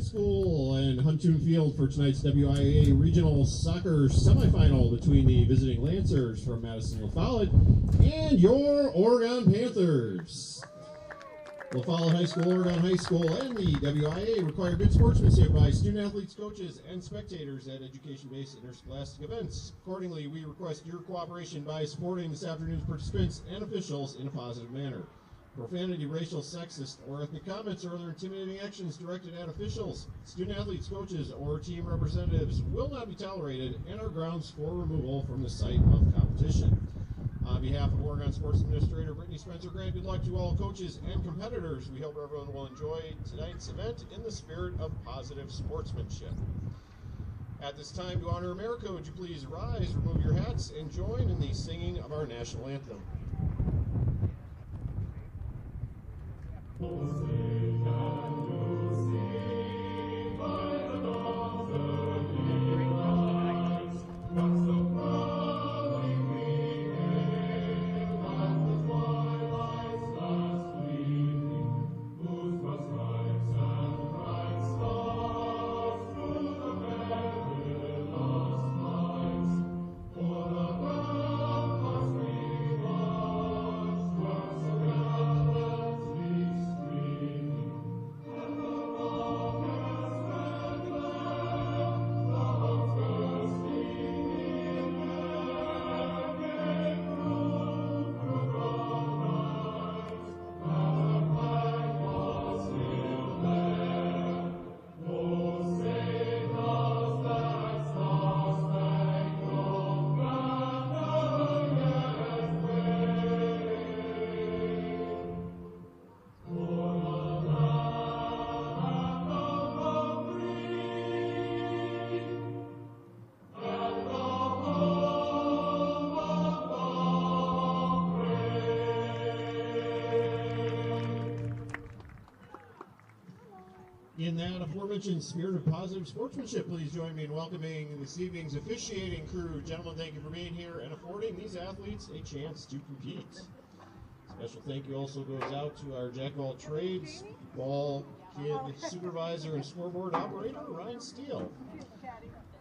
High School and Huntoon Field for tonight's WIAA Regional Soccer Semifinal between the visiting Lancers from Madison La Follette and your Oregon Panthers. La Follette High School, Oregon High School, and the WIAA require good sportsmanship by student athletes, coaches, and spectators at education-based interscholastic events. Accordingly, we request your cooperation by supporting this afternoon's participants and officials in a positive manner. Profanity, racial, sexist, or ethnic comments or other intimidating actions directed at officials, student athletes, coaches, or team representatives will not be tolerated and are grounds for removal from the site of competition. On behalf of Oregon Sports Administrator Brittany Spencer Grant, good luck to all coaches and competitors. We hope everyone will enjoy tonight's event in the spirit of positive sportsmanship. At this time, to honor America, would you please rise, remove your hats, and join in the singing of our national anthem. In that aforementioned spirit of positive sportsmanship, please join me in welcoming this evening's officiating crew. Gentlemen, thank you for being here and affording these athletes a chance to compete. Special thank you also goes out to our jack of all trades, ball kid supervisor and scoreboard operator, Ryan Steele.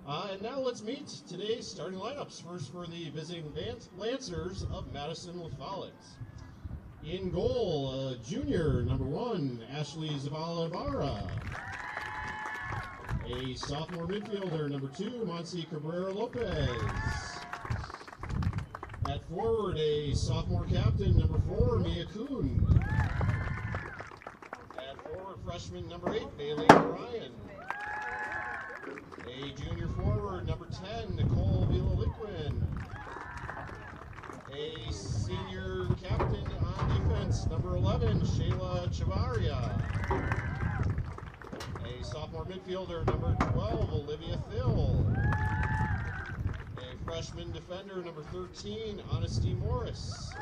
And now let's meet today's starting lineups. First for the visiting Lancers of Madison La Follette. In goal, junior, number 1, Ashley Zavala-Ibarra. A sophomore midfielder, number 2, Monse Cabrera-Lopez. At forward, a sophomore captain, number 4, Mia Kuhn. At forward, freshman, number 8, Bailey Ryan. A junior forward, number 10, Nicole Villaliquin. A senior captain on defense, number 11, Shayla Chavaria. A sophomore midfielder, number 12, Olivia Thill. A freshman defender, number 13, Honesty Morris.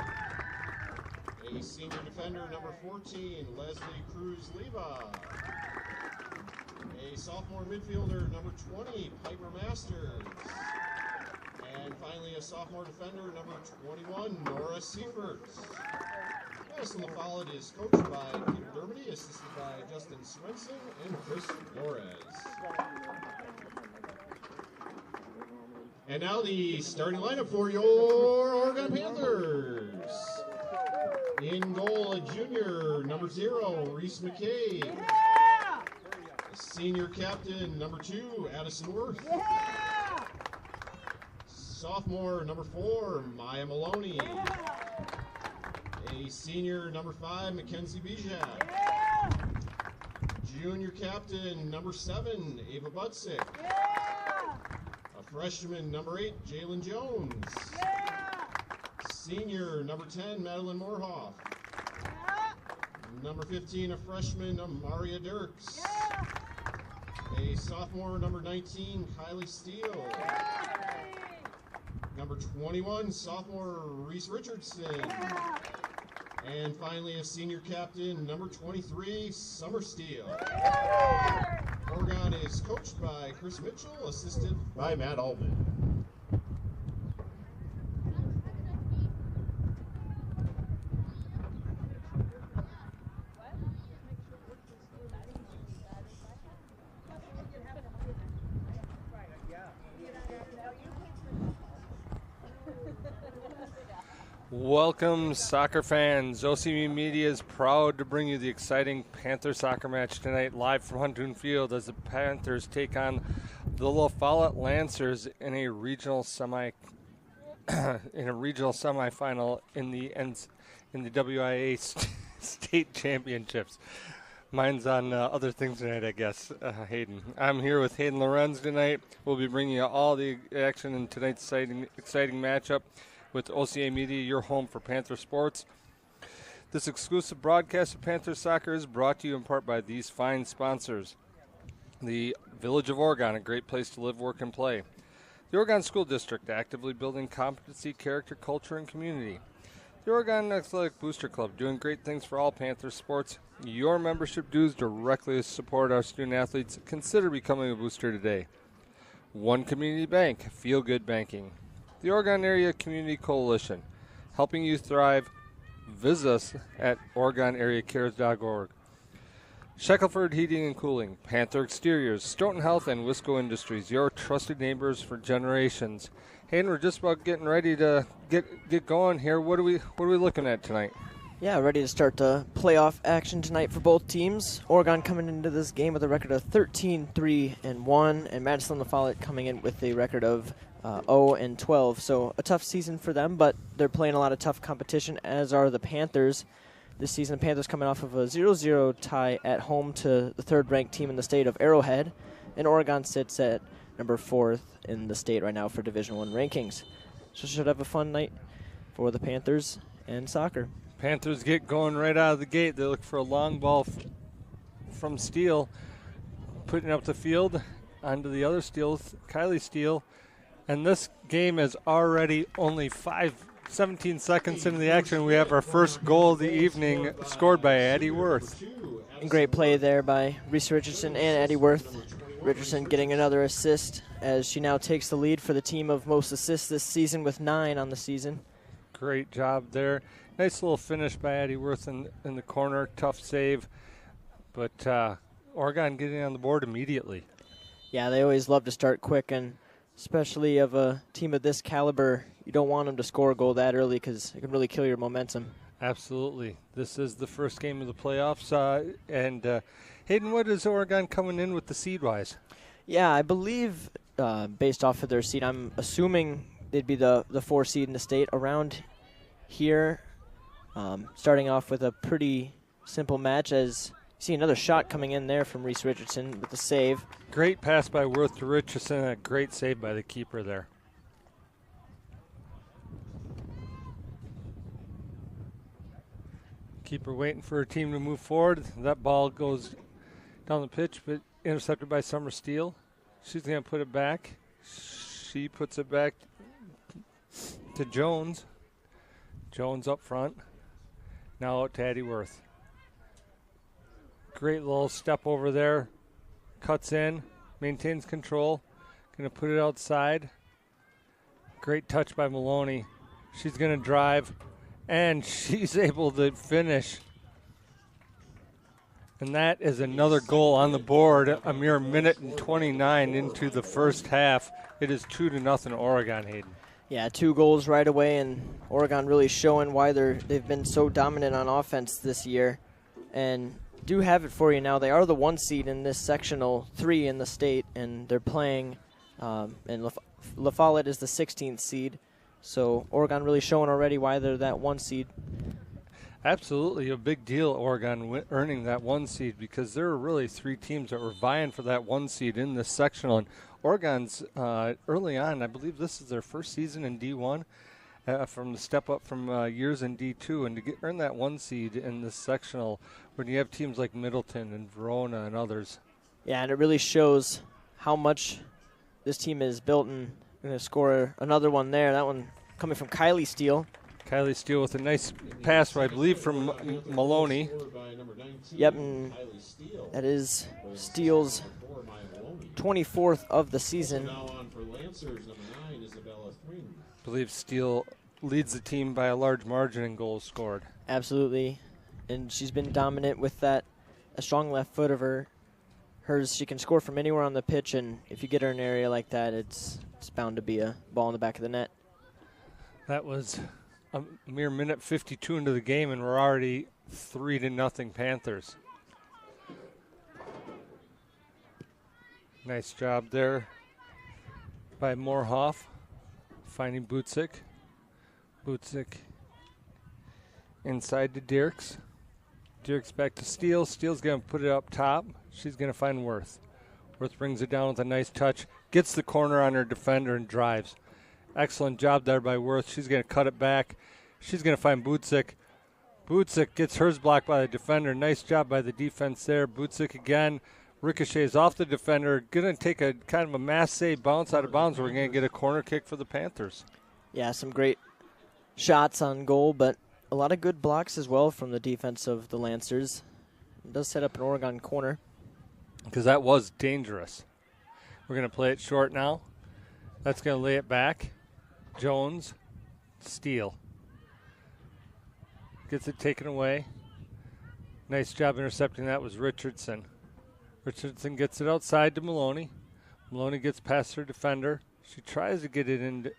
A senior defender, number 14, Leslie Cruz-Leva. A sophomore midfielder, number 20, Piper Masters. And finally, a sophomore defender, number 21, Nora Seifert. Madison La Follette is coached by Peter Dermody, assisted by Justin Swenson and Chris Flores. And now the starting lineup for your Oregon Panthers. In goal, a junior, number 0, Reese McCabe. Senior captain, number 2, Addison Worth. Sophomore, number 4, Maya Maloney. A senior, number 5, Mackenzie Bijak. Junior captain, number 7, Ava Butzik. A freshman, number 8, Jalen Jones. Senior, number 10, Madeline Moorhoff. Number 15, a freshman, Maria Dirks. A sophomore, number 19, Kylie Steele. Number 21, sophomore, Reese Richardson. And finally, a senior captain, number 23, Summer Steele. Oregon is coached by Chris Mitchell, assisted by Matt Altman. Welcome, soccer fans. OCA Media is proud to bring you the exciting Panther soccer match tonight, live from Huntoon Field, as the Panthers take on the La Follette Lancers in a regional semifinal in the WIA state championships. Mine's on other things tonight, I guess, Hayden. I'm here with Hayden Lohrentz tonight. We'll be bringing you all the action in tonight's exciting matchup with OCA Media, your home for Panther sports. This exclusive broadcast of Panther soccer is brought to you in part by these fine sponsors. The Village of Oregon, a great place to live, work, and play. The Oregon School District, actively building competency, character, culture, and community. The Oregon Athletic Booster Club, doing great things for all Panther sports. Your membership dues directly support our student athletes. Consider becoming a booster today. One Community Bank, feel good banking. The Oregon Area Community Coalition, helping you thrive. Visit us at OregonAreaCares.org. Shackelford Heating and Cooling, Panther Exteriors, Stoughton Health, and Wisco Industries, your trusted neighbors for generations. Hey, and we're just about getting ready to get going here. What are we looking at tonight? Yeah, ready to start the playoff action tonight for both teams. Oregon coming into this game with a record of 13-3-1, and Madison La Follette coming in with a record of 0-12. So a tough season for them, but they're playing a lot of tough competition, as are the Panthers. This season, the Panthers coming off of a 0-0 tie at home to the third-ranked team in the state of Arrowhead, and Oregon sits at number 4th in the state right now for Division I rankings. So should have a fun night for the Panthers and soccer. Panthers get going right out of the gate. They look for a long ball from Steele, putting up the field onto the other Steele, Kylie Steele. And this game is already only 17 seconds into the action. We have our first goal of the evening, scored by Addie Worth. Great play there by Reese Richardson and Addie Worth. Richardson getting another assist as she now takes the lead for the team of most assists this season with 9 on the season. Great job there. Nice little finish by Addie Worth in the corner. Tough save. But Oregon getting on the board immediately. Yeah, they always love to start quick, and especially of a team of this caliber, you don't want them to score a goal that early because it can really kill your momentum. Absolutely. This is the first game of the playoffs. Hayden, what is Oregon coming in with the seed-wise? Yeah, I believe based off of their seed, I'm assuming they'd be the 4 seed in the state around here. Starting off with a pretty simple match, as you see another shot coming in there from Reese Richardson with the save. Great pass by Worth to Richardson, and a great save by the keeper there. Keeper waiting for her team to move forward. That ball goes down the pitch, but intercepted by Summer Steele. She's going to put it back. She puts it back to Jones. Jones up front. Now out to Addie Worth. Great little step over there. Cuts in. Maintains control. Going to put it outside. Great touch by Maloney. She's going to drive. And she's able to finish. And that is another goal on the board. A mere minute and 29 into the first half. It is 2-0 Oregon, Hayden. Yeah, 2 goals right away, and Oregon really showing why they've been so dominant on offense this year. And do have it for you now. They are the 1 seed in this sectional 3 in the state, and they're playing, and La Follette is the 16th seed. So Oregon really showing already why they're that 1 seed. Absolutely a big deal, Oregon earning that 1 seed, because there are really 3 teams that were vying for that 1 seed in this sectional. And Oregon's early on, I believe this is their first season in D1 from the step up from years in D2. And to earn that 1 seed in this sectional when you have teams like Middleton and Verona and others. Yeah, and it really shows how much this team is built, and going to score another one there. That one coming from Kylie Steele. Kylie Steele with a nice pass, I believe, from Maloney. Yep, and that is Steele's 24th of the season. I believe Steele leads the team by a large margin in goals scored. Absolutely, and she's been dominant with that, a strong left foot of hers. She can score from anywhere on the pitch, and if you get her in an area like that, it's bound to be a ball in the back of the net. That was a mere minute 52 into the game, and we're already 3-0 Panthers. Nice job there by Moorhoff, finding Butzik. Butzik inside to Dirks. Dirks back to Steele. Steele's going to put it up top. She's going to find Worth. Worth brings it down with a nice touch, gets the corner on her defender and drives. Excellent job there by Worth. She's going to cut it back. She's going to find Butzik. Butzik gets hers blocked by the defender. Nice job by the defense there. Butzik again. Ricochets off the defender. Going to take a kind of a mass save, bounce out of bounds. We're going to get a corner kick for the Panthers. Yeah, some great shots on goal, but a lot of good blocks as well from the defense of the Lancers. It does set up an Oregon corner. Because that was dangerous. We're going to play it short now. That's going to lay it back. Jones, Steele. Gets it taken away. Nice job intercepting that was Richardson. Richardson gets it outside to Maloney. Maloney gets past her defender. She tries to get it in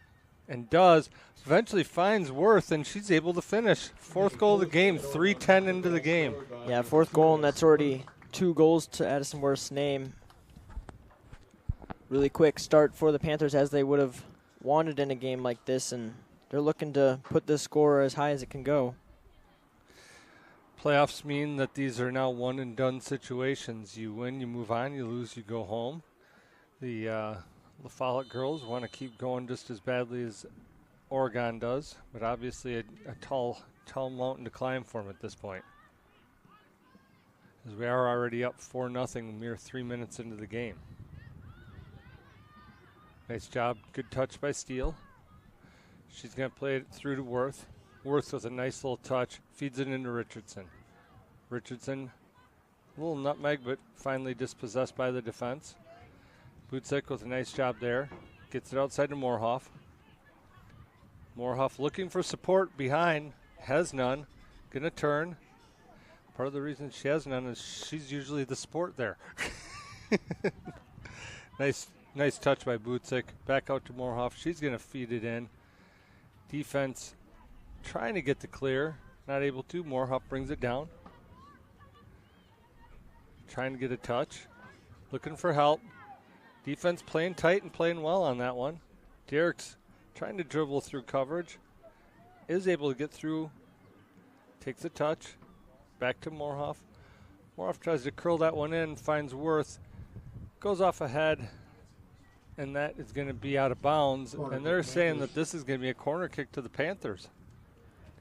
and does. Eventually finds Worth, and she's able to finish. Fourth goal of the game, 3:10 into the game. Yeah, fourth goal, and that's already 2 goals to Addison Worth's name. Really quick start for the Panthers as they would have wanted in a game like this, and they're looking to put this score as high as it can go. Playoffs mean that these are now one-and-done situations. You win, you move on. You lose, you go home. The La Follette girls want to keep going just as badly as Oregon does, but obviously a tall mountain to climb for them at this point. As we are already up 4-0, mere 3 minutes into the game. Nice job, good touch by Steele. She's going to play it through to Worth. Worth with a nice little touch, feeds it into Richardson. Richardson, a little nutmeg, but finally dispossessed by the defense. Butzik with a nice job there. Gets it outside to Moorhoff. Moorhoff looking for support behind. Has none. Gonna turn. Part of the reason she has none is she's usually the support there. Nice touch by Butzik. Back out to Moorhoff. She's gonna feed it in. Defense trying to get the clear. Not able to. Moorhoff brings it down. Trying to get a touch. Looking for help. Defense playing tight and playing well on that one. Dirks trying to dribble through coverage. Is able to get through. Takes a touch. Back to Moorhoff. Moorhoff tries to curl that one in. Finds Worth. Goes off ahead. And that is going to be out of bounds. And they're saying that this is going to be a corner kick to the Panthers.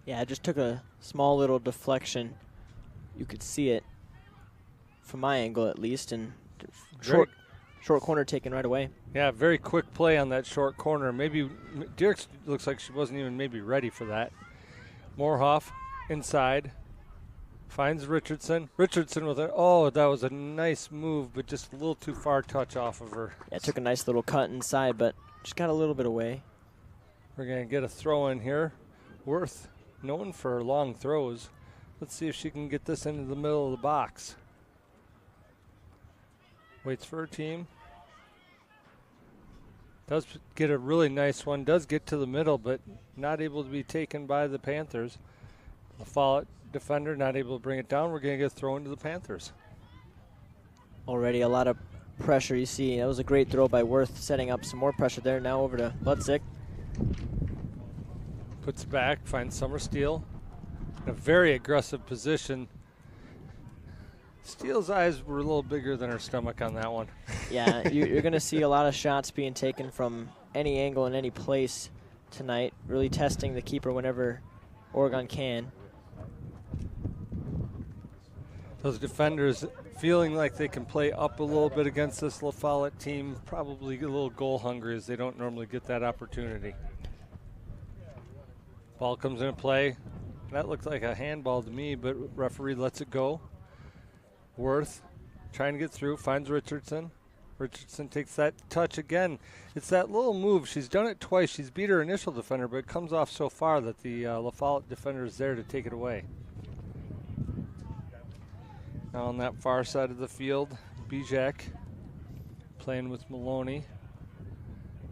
Yeah, it just took a small little deflection. You could see it from my angle at least. And short corner taken right away. Yeah, very quick play on that short corner. Maybe Dirks looks like she wasn't even maybe ready for that. Moorhoff inside. Finds Richardson. Richardson with it. Oh, that was a nice move, but just a little too far touch off of her. Yeah, took a nice little cut inside, but just got a little bit away. We're going to get a throw in here. Worth, known for her long throws. Let's see if she can get this into the middle of the box. Waits for her team. Does get a really nice one. Does get to the middle, but not able to be taken by the Panthers. La Follette defender not able to bring it down. We're going to get thrown to the Panthers. Already a lot of pressure you see. That was a great throw by Worth, setting up some more pressure there. Now over to Butzik. Puts it back, finds Summer Steele. In a very aggressive position. Steele's eyes were a little bigger than her stomach on that one. Yeah, you're going to see a lot of shots being taken from any angle and any place tonight, really testing the keeper whenever Oregon can. Those defenders feeling like they can play up a little bit against this La Follette team, probably a little goal hungry as they don't normally get that opportunity. Ball comes into play. That looked like a handball to me, but referee lets it go. Worth trying to get through, finds Richardson. Richardson takes that touch again. It's that little move. She's done it twice. She's beat her initial defender, but it comes off so far that the La Follette defender is there to take it away. Now on that far side of the field, Bijak playing with Maloney.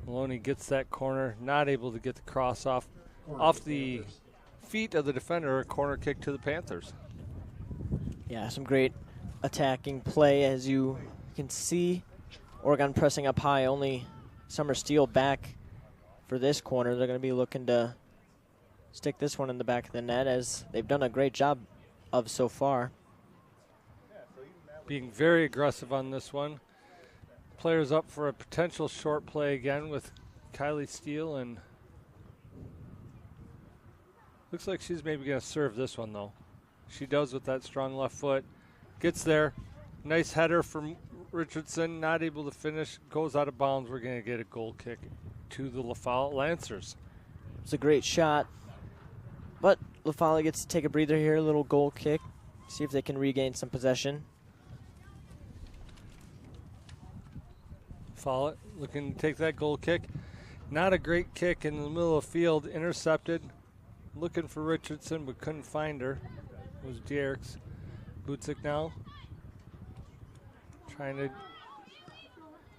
Maloney gets that corner, not able to get the cross off the feet of the defender, a corner kick to the Panthers. Yeah, some great attacking play, as you can see. Oregon pressing up high, only Summer Steele back for this corner. They're going to be looking to stick this one in the back of the net, as they've done a great job of so far. Being very aggressive on this one. Players up for a potential short play again with Kylie Steele, and looks like she's maybe going to serve this one, though. She does with that strong left foot. Gets there. Nice header from Richardson. Not able to finish. Goes out of bounds. We're going to get a goal kick to the La Follette Lancers. It's a great shot. But La Follette gets to take a breather here. A little goal kick. See if they can regain some possession. Follette looking to take that goal kick. Not a great kick in the middle of the field. Intercepted. Looking for Richardson, but couldn't find her. It was Dierks. Butzik now. Trying to.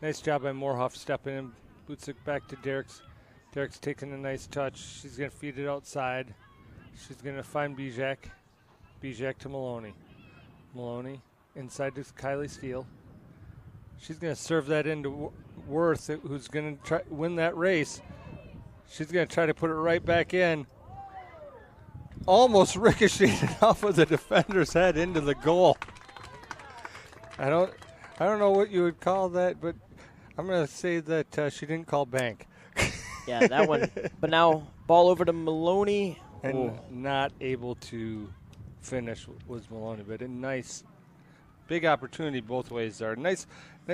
Nice job by Moorhoff stepping in. Butzik back to Dierks. Dierks taking a nice touch. She's going to feed it outside. She's going to find Bijak. Bijak to Maloney. Maloney inside to Kylie Steele. She's going to serve that into Worth, who's going to try win that race. She's going to try to put it right back in. Almost ricocheted off of the defender's head into the goal. I don't know what you would call that, but I'm going to say that she didn't call bank. Yeah, that one. But now ball over to Maloney. And not able to finish was Maloney, but a nice, big opportunity both ways there. Nice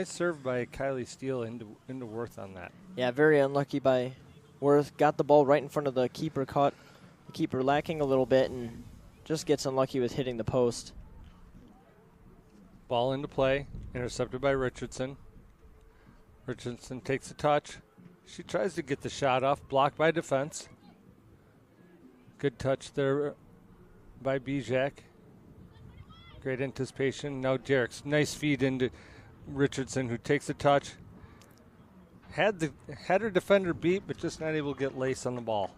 serve by Kylie Steele into Worth on that. Yeah, very unlucky by Worth. Got the ball right in front of the keeper, caught the keeper lacking a little bit, and just gets unlucky with hitting the post. Ball into play, intercepted by Richardson. Richardson takes a touch. She tries to get the shot off, blocked by defense. Good touch there by Bijak. Great anticipation. Now Dierks. Nice feed into Richardson, who takes a touch. Had her defender beat, but just not able to get lace on the ball.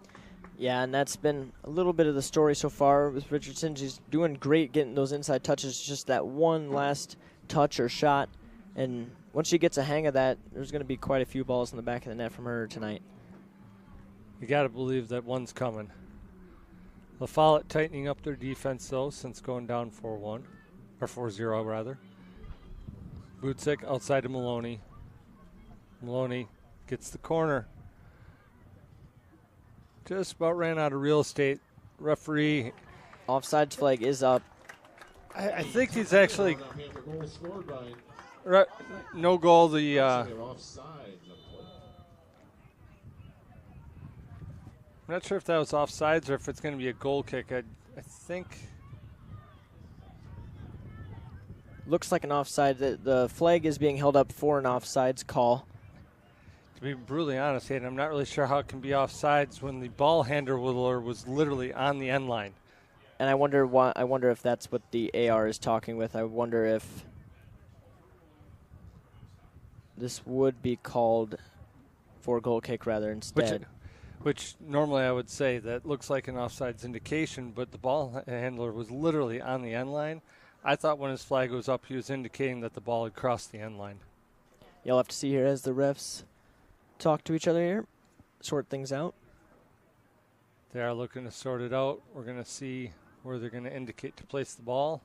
Yeah, and that's been a little bit of the story so far with Richardson. She's doing great getting those inside touches, just that one last touch or shot. And once she gets a hang of that, there's going to be quite a few balls in the back of the net from her tonight. You got to believe that one's coming. La Follette tightening up their defense, though, since going down 4-1, or 4-0, rather. Butzik outside to Maloney. Maloney gets the corner. Just about ran out of real estate. Referee. Offsides flag is up. I think he's actually. No goal. The. I'm not sure if that was offsides or if it's going to be a goal kick. I think. Looks like an offside. The flag is being held up for an offsides call. To be brutally honest, Hayden, I'm not really sure how it can be offsides when the ball handler was literally on the end line. And I wonder why. I wonder if that's what the AR is talking with. I wonder if this would be called for a goal kick rather instead. Which normally I would say that looks like an offsides indication, but the ball handler was literally on the end line. I thought when his flag was up, he was indicating that the ball had crossed the end line. You'll have to see here as the refs talk to each other here, sort things out. They are looking to sort it out. We're going to see where they're going to indicate to place the ball.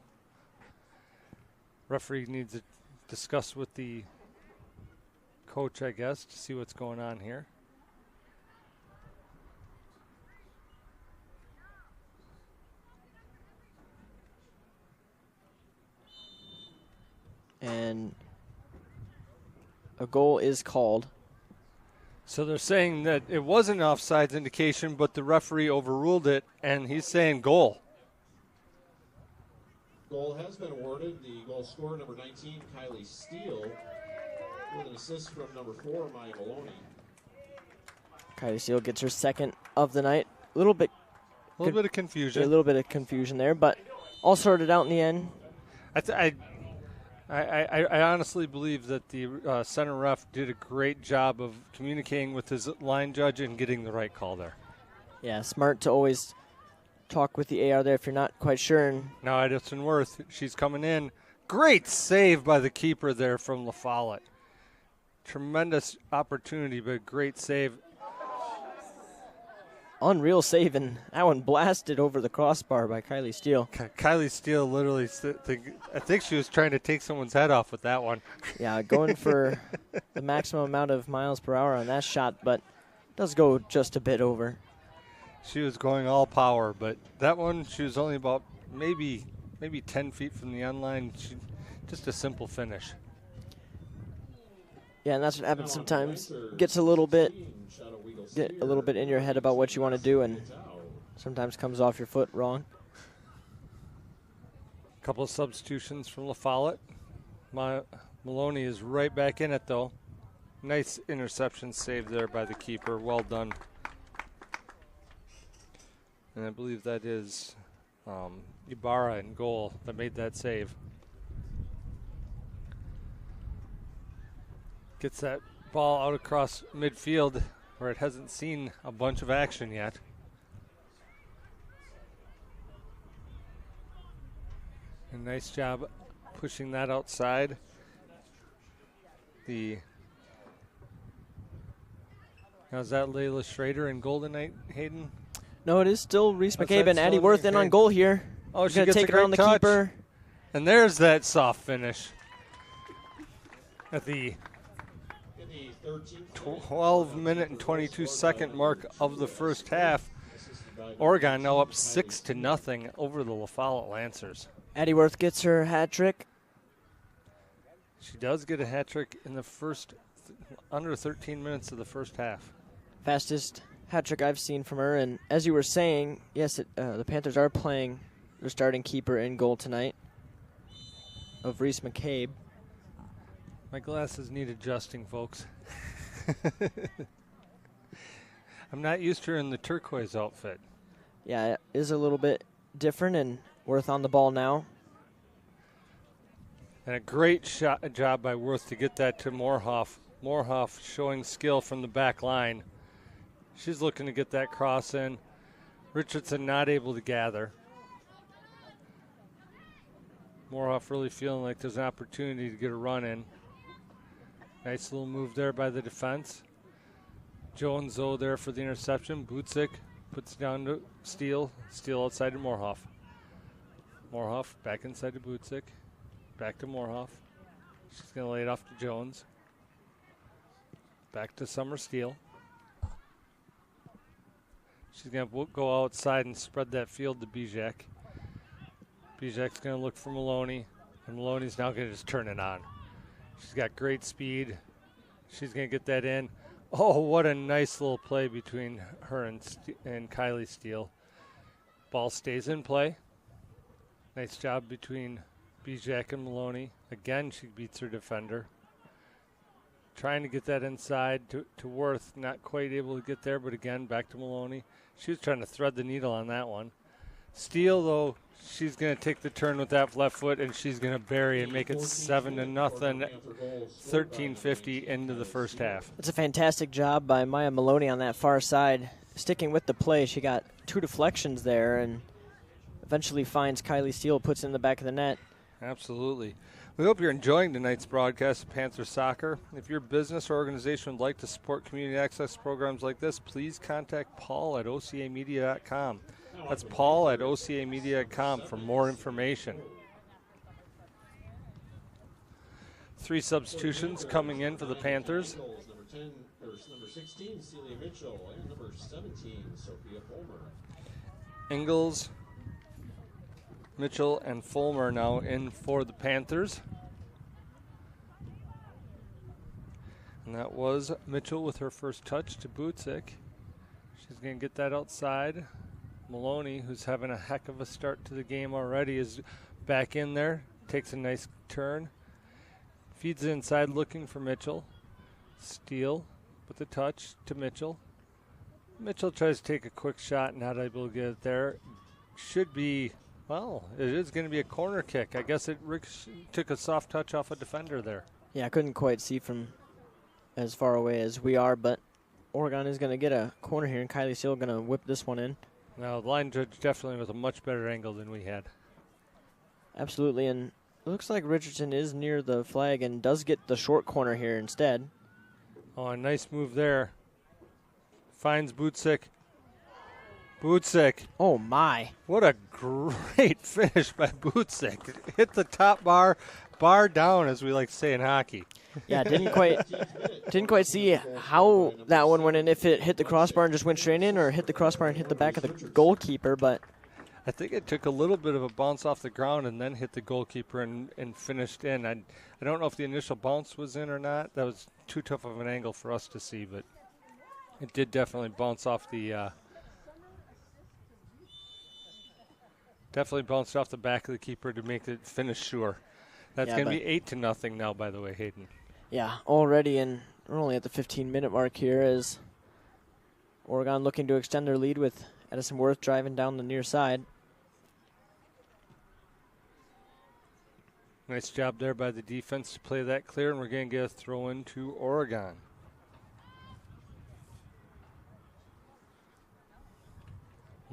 Referee needs to discuss with the coach, I guess, to see what's going on here. And a goal is called. So they're saying that it wasn't an offsides indication, but the referee overruled it, and he's saying goal. Goal has been awarded. The goal scorer, number 19, Kylie Steele, with an assist from number 4, Maya Maloney. Kylie Steele gets her second of the night. A little bit of confusion. A little bit of confusion there, but all sorted out in the end. I honestly believe that the center ref did a great job of communicating with his line judge and getting the right call there. Yeah, smart to always talk with the AR there if you're not quite sure. And Now Edison Worth, she's coming in. Great save by the keeper there from La Follette. Tremendous opportunity, but great save. unreal save, and that one blasted over the crossbar by Kylie Steele. Kylie Steele literally, I think she was trying to take someone's head off with that one. Yeah, going for the maximum amount of miles per hour on that shot, but does go just a bit over. She was going all power, but that one, she was only about maybe 10 feet from the end line. Just a simple finish. Yeah, and that's what happens sometimes. Get a little bit in your head about what you want to do, and sometimes comes off your foot wrong. A couple of substitutions from La Follette. Maloney is right back in it, though. Nice interception saved there by the keeper. Well done. And I believe that is Ibarra in goal that made that save. Gets that ball out across midfield where it hasn't seen a bunch of action yet. A nice job pushing that outside. Now is that Layla Schrader in goal tonight, Hayden? No, it is still Reese That's McCabe and Addie Worth in on goal here. Oh, She's she going to gets take a it around the great touch. keeper. And there's that soft finish at the 12-minute and 22-second mark of the first half. Oregon now up 6-0 over the La Follette Lancers. Addie Worth gets her hat trick. She does get a hat trick in the first under 13 minutes of the first half. Fastest hat trick I've seen from her. And as you were saying, yes, the Panthers are playing their starting keeper in goal tonight of Reese McCabe. My glasses need adjusting, folks. I'm not used to her in the turquoise outfit. Yeah, it is a little bit different, and Worth on the ball now. And a great job by Worth to get that to Moorhoff. Moorhoff showing skill from the back line. She's looking to get that cross in. Richardson not able to gather. Moorhoff really feeling like there's an opportunity to get a run in. Nice little move there by the defense. Jones, though, there for the interception. Butzik puts down to Steele. Steele outside to Moorhoff. Moorhoff back inside to Butzik. Back to Moorhoff. She's going to lay it off to Jones. Back to Summer Steele. She's going to go outside and spread that field to Bijak. Bijak's going to look for Maloney, and Maloney's now going to just turn it on. She's got great speed. She's going to get that in. Oh, what a nice little play between her and Kylie Steele. Ball stays in play. Nice job between Bijak and Maloney. Again, she beats her defender. Trying to get that inside to Worth. Not quite able to get there, but again, back to Maloney. She was trying to thread the needle on that one. Steele, though, she's going to take the turn with that left foot, and she's going to bury and make it 7-0, 13:50 into the first half. It's a fantastic job by Maya Maloney on that far side. Sticking with the play, she got two deflections there and eventually finds Kylie Steele, puts it in the back of the net. Absolutely. We hope you're enjoying tonight's broadcast of Panther Soccer. If your business or organization would like to support community access programs like this, please contact Paul at OCAmedia.com. That's Paul at OCAmedia.com for more information. 3 substitutions coming in for the Panthers. Number 16, Celia Mitchell, and number 17, Sophia Fulmer. Ingalls, Mitchell, and Fulmer now in for the Panthers. And that was Mitchell with her first touch to Butzik. She's going to get that outside. Maloney, who's having a heck of a start to the game already, is back in there. Takes a nice turn. Feeds it inside looking for Mitchell. Steele with the touch to Mitchell. Mitchell tries to take a quick shot, not able to get it there. Should be, well, it is going to be a corner kick. I guess Rick took a soft touch off a defender there. Yeah, I couldn't quite see from as far away as we are, but Oregon is going to get a corner here, and Kylie Steele going to whip this one in. Now, the line judge definitely with a much better angle than we had. Absolutely, and it looks like Richardson is near the flag and does get the short corner here instead. Oh, a nice move there. Finds Bootsick. Bootsick. Oh, my. What a great finish by Bootsick. Hit the top bar down, as we like to say in hockey. Yeah, didn't quite see how that one went in, if it hit the crossbar and just went straight in or hit the crossbar and hit the back of the goalkeeper, but I think it took a little bit of a bounce off the ground and then hit the goalkeeper and finished in. I don't know if the initial bounce was in or not. That was too tough of an angle for us to see, but it did definitely bounce off the back of the keeper to make it finish sure. That's going to be 8-0 now, by the way, Hayden. Yeah, already, and we're only at the 15-minute mark here as Oregon looking to extend their lead with Edison Worth driving down the near side. Nice job there by the defense to play that clear, and we're going to get a throw in to Oregon.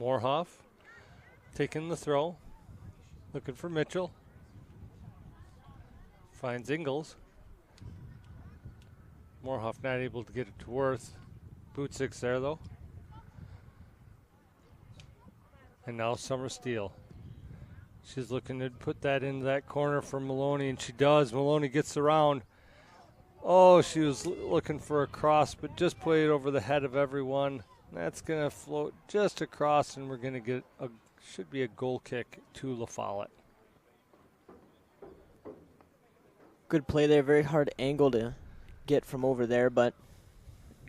Moorhoff taking the throw, looking for Mitchell. Finds Ingles. Moorhoff not able to get it to Worth. Bootsick's there, though. And now Summer Steele. She's looking to put that into that corner for Maloney, and she does. Maloney gets around. Oh, she was looking for a cross, but just put it over the head of everyone. That's going to float just across, and we're going to get should be a goal kick to La Follette. Good play there, very hard angle to get from over there, but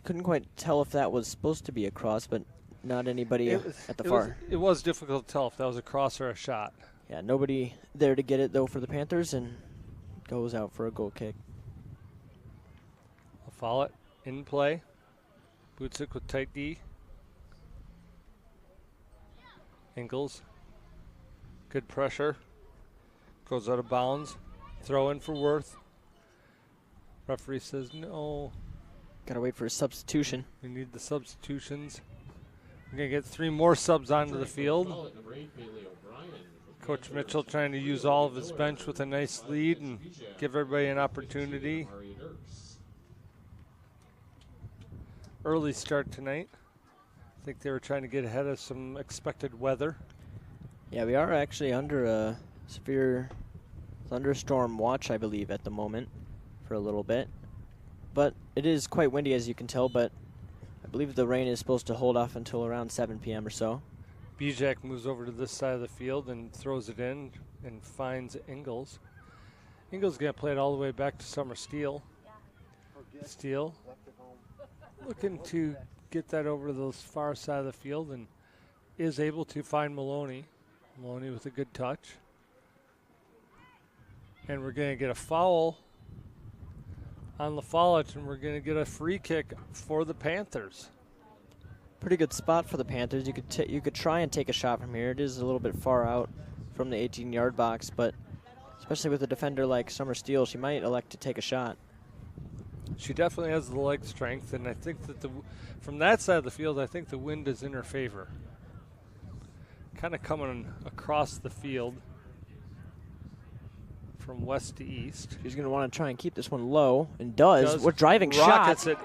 couldn't quite tell if that was supposed to be a cross, but not anybody at the far. It was difficult to tell if that was a cross or a shot. Yeah, nobody there to get it, though, for the Panthers, and goes out for a goal kick. La Follette in play. Bootsick with tight D. Ingles. Good pressure. Goes out of bounds. Throw in for Worth. Referee says no. Gotta wait for a substitution. We need the substitutions. We're going to get 3 more subs onto the field. Coach Mitchell trying to use all of his bench with a nice lead and give everybody an opportunity. Early start tonight. I think they were trying to get ahead of some expected weather. Yeah, we are actually under a severe thunderstorm watch, I believe, at the moment for a little bit. But it is quite windy, as you can tell, but I believe the rain is supposed to hold off until around 7 p.m. or so. Bijak moves over to this side of the field and throws it in and finds Ingles. Ingles going to play it all the way back to Summer Steele. Steele looking to get that over to the far side of the field and is able to find Maloney. Maloney with a good touch. And we're going to get a foul on La Follette, and we're going to get a free kick for the Panthers. Pretty good spot for the Panthers. You could try and take a shot from here. It is a little bit far out from the 18-yard box, but especially with a defender like Summer Steele, she might elect to take a shot. She definitely has the leg strength, and I think that from that side of the field, I think the wind is in her favor. Kind of coming across the field from west to east. She's going to want to try and keep this one low, and does. We're driving shot. Rockets it.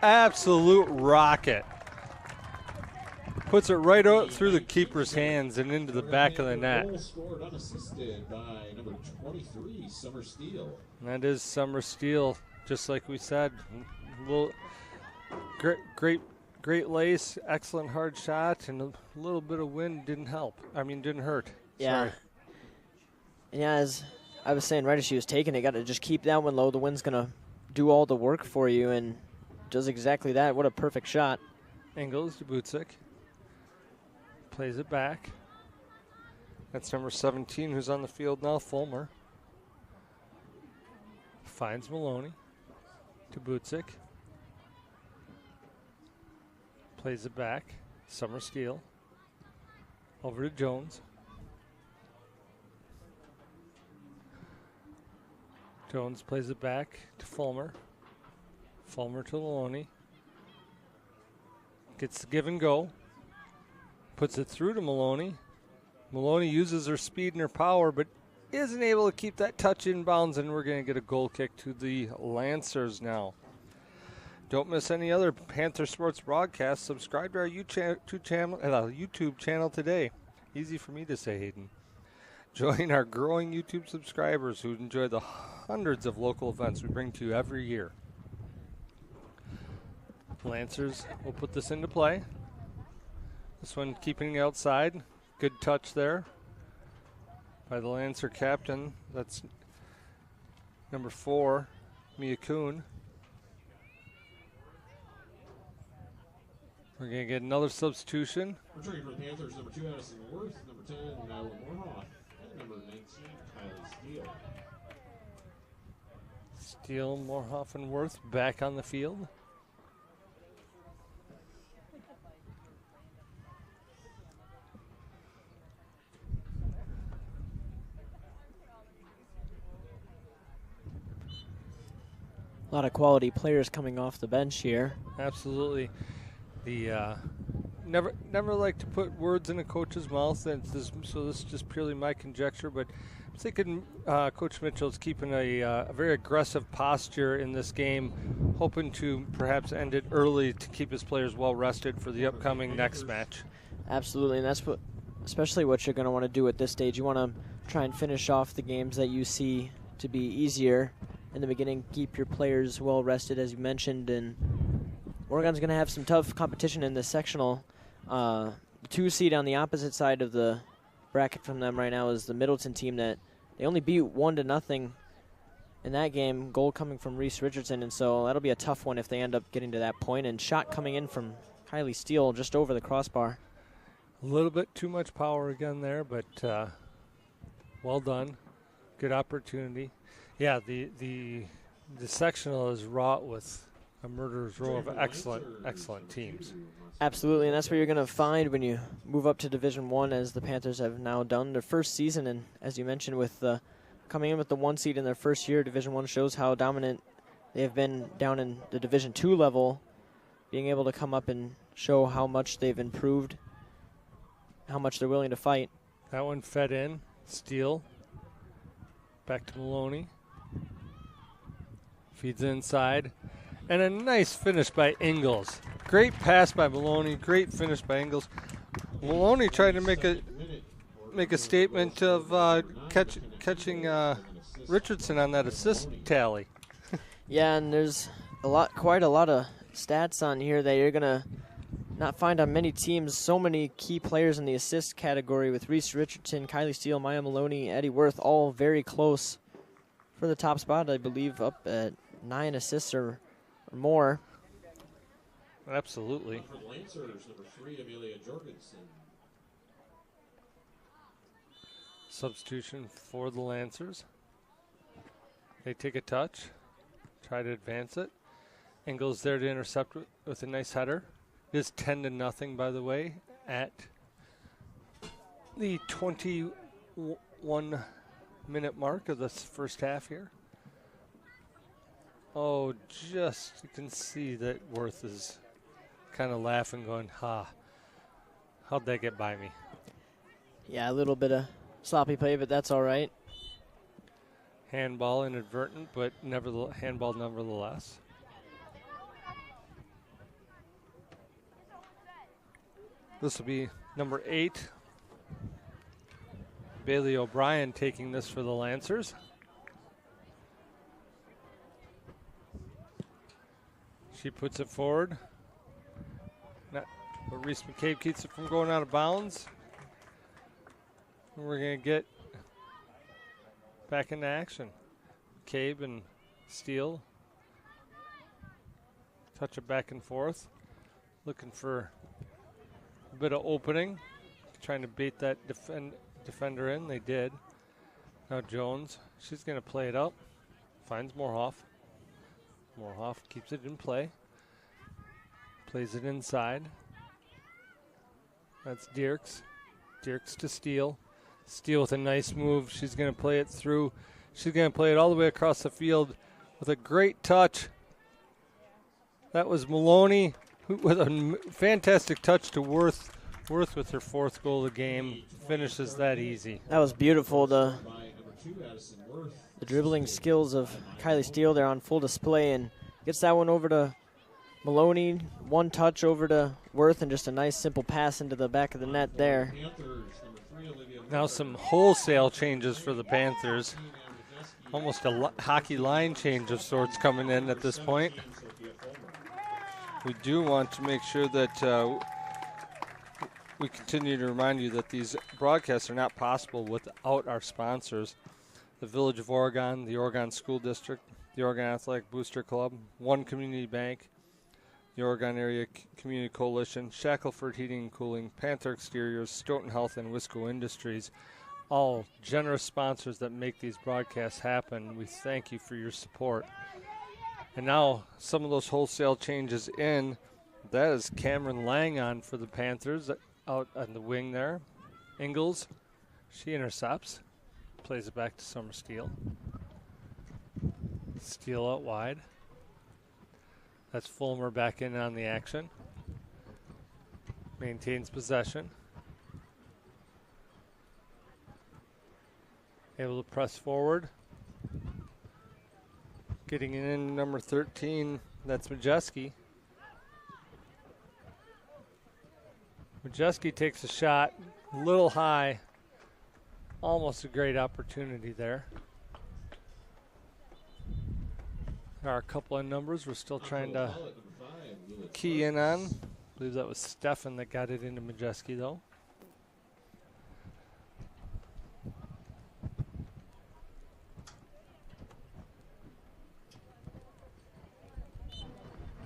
Absolute rocket. Puts it right out through the keeper's hands and into the back of the net. Goal scored unassisted by number 23, Summer Steele. And that is Summer Steele, just like we said. Great lace, excellent hard shot, and a little bit of wind didn't hurt. Yeah. Sorry. Yeah, as I was saying right as she was taking it, got to just keep that one low. The wind's going to do all the work for you, and does exactly that. What a perfect shot. Ingles to Bootsick. Plays it back. That's number 17 who's on the field now, Fulmer. Finds Maloney to Bootsick. Plays it back. Summer Steele. Over to Jones. Jones plays it back to Fulmer. Fulmer to Maloney. Gets the give and go. Puts it through to Maloney. Maloney uses her speed and her power, but isn't able to keep that touch in bounds, and we're going to get a goal kick to the Lancers now. Don't miss any other Panther sports broadcasts. Subscribe to our YouTube channel today. Easy for me to say, Hayden. Join our growing YouTube subscribers who enjoy the hundreds of local events we bring to you every year. Lancers will put this into play. This one keeping outside. Good touch there by the Lancer captain. That's number 4, Mia Kuhn. We're going to get another substitution. Returning for the Panthers, number 2, Madison Worth, number 10, Nyla Moorhoff, and number 19, Kylie Steele. Steele, Moorhoff, and Worth back on the field. A lot of quality players coming off the bench here. Absolutely. The never like to put words in a coach's mouth, and so this is just purely my conjecture, but I'm thinking Coach Mitchell's keeping a very aggressive posture in this game, hoping to perhaps end it early to keep his players well rested for the upcoming next match. Absolutely, and that's especially what you're going to want to do at this stage. You want to try and finish off the games that you see to be easier in the beginning, keep your players well rested, as you mentioned, and Oregon's going to have some tough competition in this sectional. The 2 seed on the opposite side of the bracket from them right now is the Middleton team that they only beat 1-0 in that game, goal coming from Reese Richardson, and so that'll be a tough one if they end up getting to that point. And shot coming in from Kylie Steele just over the crossbar. A little bit too much power again there, but well done. Good opportunity. Yeah, the sectional is wrought with a murderer's row of excellent teams. Absolutely, and that's what you're going to find when you move up to Division I, as the Panthers have now done their first season. And as you mentioned, with coming in with the 1 seed in their first year, Division I shows how dominant they have been down in the Division II level, being able to come up and show how much they've improved, how much they're willing to fight. That one fed in. Steele. Back to Maloney. Feeds inside. And a nice finish by Ingles. Great pass by Maloney. Great finish by Ingles. Maloney tried to make a statement of catching Richardson on that assist tally. Yeah, and there's quite a lot of stats on here that you're gonna not find on many teams. So many key players in the assist category with Reese Richardson, Kylie Steele, Maya Maloney, Eddie Worth, all very close for the top spot. I believe up at 9 assists or more. Absolutely. For the Lancers, number 3, Amelia Jorgensen. Substitution for the Lancers. They take a touch, try to advance it. Ingles there to intercept with a nice header. It is 10-0, by the way, at the 21-minute mark of this first half here. Oh, just you can see that Worth is kind of laughing, going, how'd that get by me? Yeah, a little bit of sloppy play, but that's all right. Handball inadvertent, but handball nevertheless. This will be number 8. Bailey O'Brien taking this for the Lancers. She puts it forward. But Reese McCabe keeps it from going out of bounds. And we're going to get back into action. McCabe and Steele touch it back and forth. Looking for a bit of opening. Trying to bait that defender in. They did. Now Jones. She's going to play it up. Finds Moorhoff. Moorhoff keeps it in play. Plays it inside. That's Dierks. Dierks to Steele. Steele with a nice move. She's going to play it through. She's going to play it all the way across the field with a great touch. That was Maloney with a fantastic touch to Worth. Worth with her 4th goal of the game finishes that easy. That was beautiful. The dribbling skills of Kylie Steele there on full display, and gets that one over to Maloney. One touch over to Worth, and just a nice simple pass into the back of the net there. Now some wholesale changes for the Panthers. Almost a hockey line change of sorts coming in at this point. We do want to make sure that we continue to remind you that these broadcasts are not possible without our sponsors. The Village of Oregon, the Oregon School District, the Oregon Athletic Booster Club, One Community Bank, the Oregon Area Community Coalition, Shackelford Heating and Cooling, Panther Exteriors, Stoughton Health, and Wisco Industries. All generous sponsors that make these broadcasts happen. We thank you for your support. And now some of those wholesale changes in. That is Cameron Lang on for the Panthers out on the wing there. Ingalls, she intercepts, plays it back to Summer Steele. Steele out wide. That's Fulmer back in on the action. Maintains possession. Able to press forward. Getting it in number 13, that's Majeski. Majeski takes a shot, a little high. Almost a great opportunity there. There are a couple of numbers we're still trying to key in on. I believe that was Stefan that got it into Majeski though.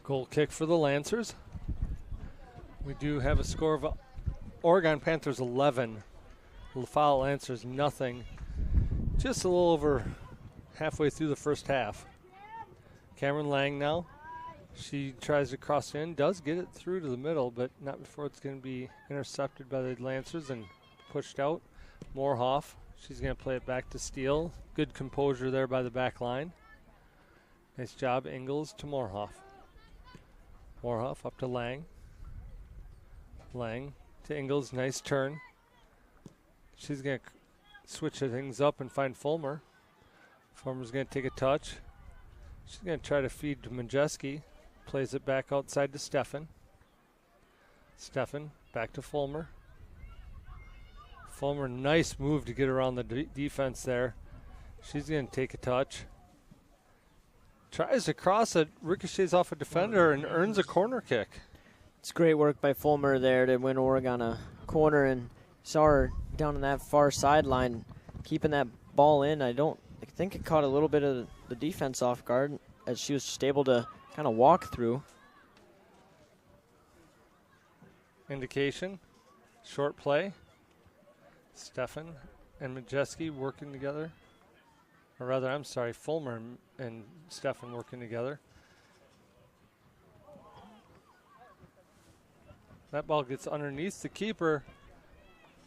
Goal kick for the Lancers. We do have a score of Oregon Panthers 11, La Follette Lancers nothing. Just a little over halfway through the first half. Cameron Lang now. She tries to cross in, does get it through to the middle, but not before it's going to be intercepted by the Lancers and pushed out. Moorhoff, she's going to play it back to Steele. Good composure there by the back line. Nice job, Ingalls to Moorhoff. Moorhoff up to Lang. Lang to Ingalls, nice turn. She's going to switch things up and find Fulmer. Fulmer's going to take a touch. She's going to try to feed to Majeski. Plays it back outside to Stefan. Stefan back to Fulmer. Fulmer, nice move to get around the defense there. She's going to take a touch. Tries to cross it, ricochets off a defender, and earns a corner kick. It's great work by Fulmer there to win Oregon a corner, and saw her down on that far sideline, keeping that ball in. I think it caught a little bit of the defense off guard as she was just able to kind of walk through. Indication, short play. Stefan and Majeski working together. Or rather, I'm sorry, Fulmer and Stefan working together. That ball gets underneath the keeper,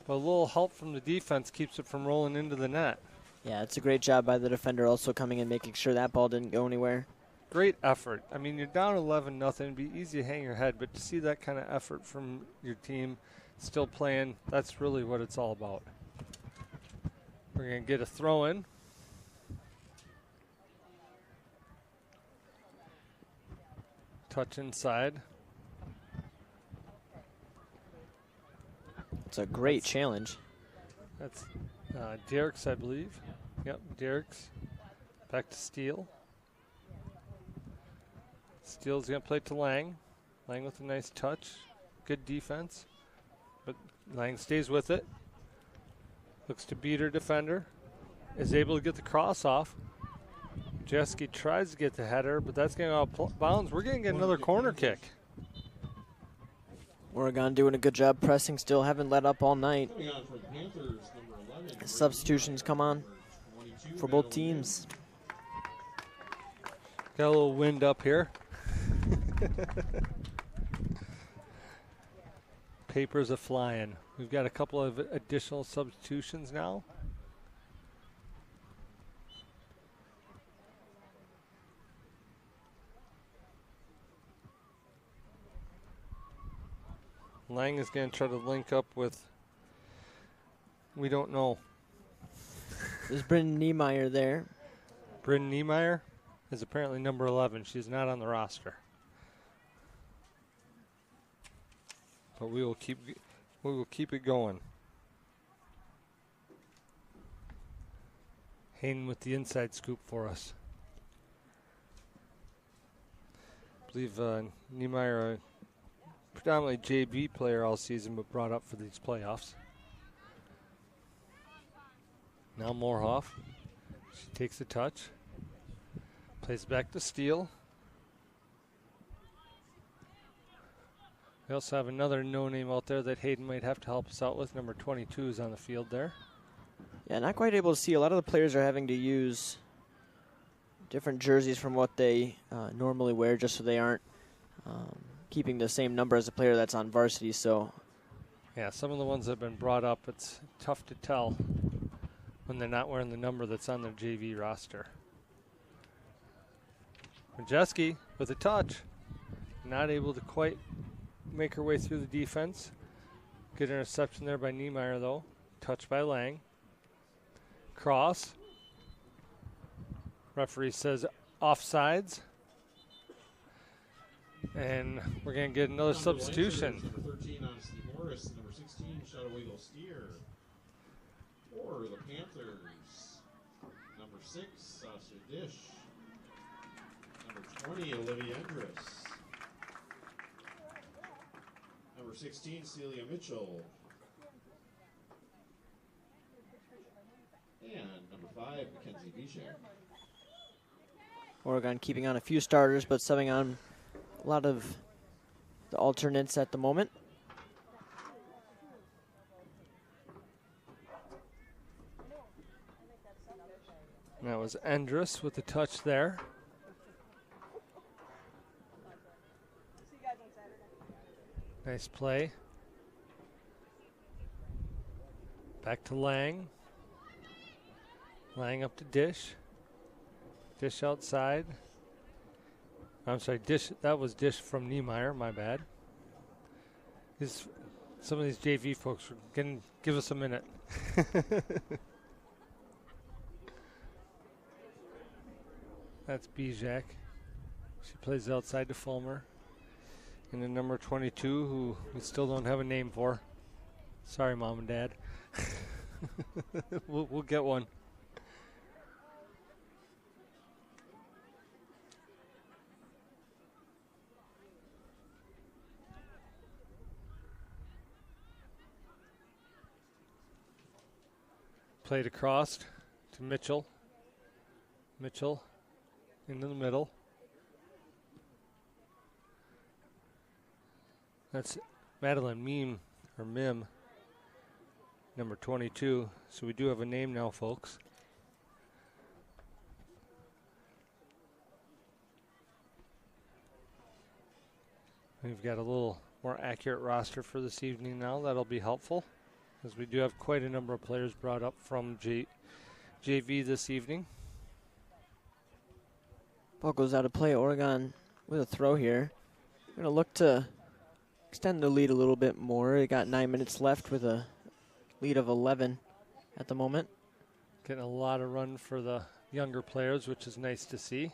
but a little help from the defense keeps it from rolling into the net. Yeah, it's a great job by the defender also coming in, making sure that ball didn't go anywhere. Great effort. I mean, you're down 11-0. It'd be easy to hang your head, but to see that kind of effort from your team still playing, that's really what it's all about. We're going to get a throw in. Touch inside. It's a great challenge. That's Derrick's, I believe. Yep, Derrick's. Back to Steele. Steele's going to play to Lang. Lang with a nice touch. Good defense. But Lang stays with it. Looks to beat her defender. Is able to get the cross off. Jeski tries to get the header, but that's going out of bounds. We're going to get another corner kick. Oregon doing a good job pressing, still haven't let up all night. Substitutions come on for both teams. Got a little wind up here. Papers are flying. We've got a couple of additional substitutions now. Lang is going to try to link up with, we don't know. There's Bryn Niemeyer there. Bryn Niemeyer is apparently number 11. She's not on the roster. But we will keep it going. Hayden with the inside scoop for us. I believe Niemeyer, a predominantly JV player all season, but brought up for these playoffs. Now Moorhoff. She takes a touch. Plays back to Steele. We also have another no-name out there that Hayden might have to help us out with. Number 22 is on the field there. Yeah, not quite able to see. A lot of the players are having to use different jerseys from what they normally wear, just so they aren't keeping the same number as the player that's on varsity. So, yeah, some of the ones that have been brought up, it's tough to tell when they're not wearing the number that's on their JV roster. Majeski with a touch. Not able to quite make her way through the defense. Good interception there by Niemeyer, though. Touch by Lang. Cross. Referee says offsides. And we're going to get another substitution. Number 13, Honesty Morris. Number 16, Shadowwiggle Steer. For the Panthers. Number 6, Sasha Dish. Number 20, Olivia Endress. Number 16, Celia Mitchell. And number 5, Mackenzie Bishop. Oregon keeping on a few starters, but subbing on a lot of the alternates at the moment. That was Endress with the touch there. Nice play. Back to Lang. Lang up to Dish. Dish outside. I'm sorry, Dish. That was Dish from Niemeyer. My bad. Some of these JV folks are going to give us a minute. That's Bijak. She plays outside to Fulmer. And then number 22, who we still don't have a name for. Sorry, Mom and Dad. we'll get one. Played across to Mitchell. Mitchell into the middle. That's Madeline Mim, number 22. So we do have a name now, folks. We've got a little more accurate roster for this evening now. That'll be helpful, as we do have quite a number of players brought up from JV this evening. Ball goes out of play. Oregon with a throw here. Going to look to extend the lead a little bit more. They got 9 minutes left with a lead of 11 at the moment. Getting a lot of run for the younger players, which is nice to see.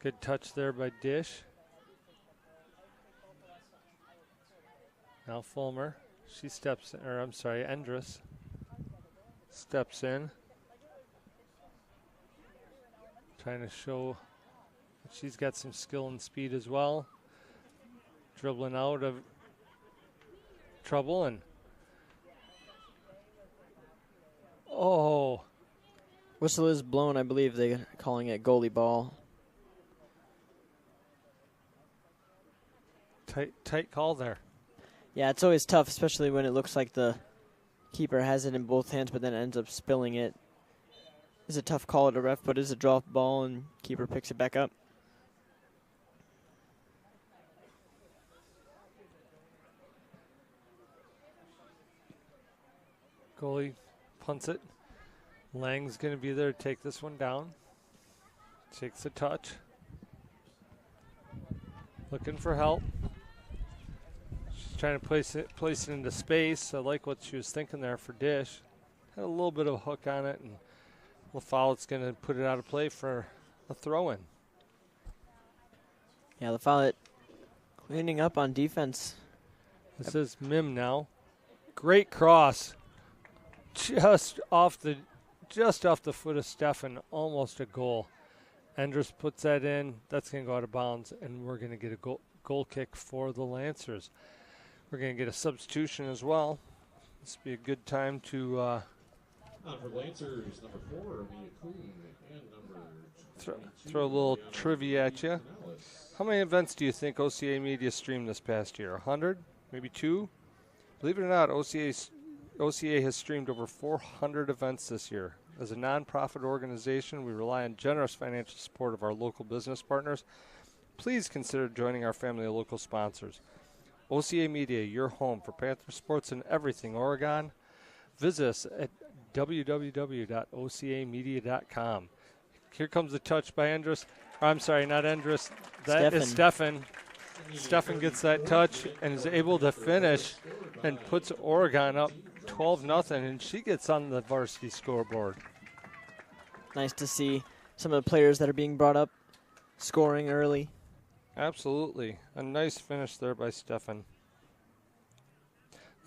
Good touch there by Dish. Now Fulmer. She steps, or I'm sorry, Endress steps in. Trying to show that she's got some skill and speed as well. Dribbling out of trouble and whistle is blown. I believe they're calling it goalie ball. Tight call there. Yeah, it's always tough, especially when it looks like the keeper has it in both hands, but then ends up spilling it. It's a tough call at a ref, but it's a drop ball, and keeper picks it back up. Goalie punts it. Lang's going to be there to take this one down. Takes a touch. Looking for help. trying to place it into space. I like what she was thinking there for dish. Had a little bit of a hook on it, and La Follette's going to put it out of play for a throw-in. Yeah, La Follette cleaning up on defense. This is Mim now. Great cross. Just off the foot of Stefan, almost a goal. Endress puts that in. That's going to go out of bounds, and we're going to get a goal kick for the Lancers. We're going to get a substitution as well. This will be a good time to for Lancers, number 4, Mia Kuhn, and number throw a little trivia at you. How many events do you think OCA Media streamed this past year? 100? Maybe 2? Believe it or not, OCA has streamed over 400 events this year. As a nonprofit organization, we rely on generous financial support of our local business partners. Please consider joining our family of local sponsors. OCA Media, your home for Panther sports and everything Oregon. Visit us at www.ocamedia.com. Here comes the touch by Endress. I'm sorry, not Endress. That is Stefan. Stefan gets that touch and is able to finish and puts Oregon up 12-0, and she gets on the varsity scoreboard. Nice to see some of the players that are being brought up scoring early. Absolutely. A nice finish there by Stefan.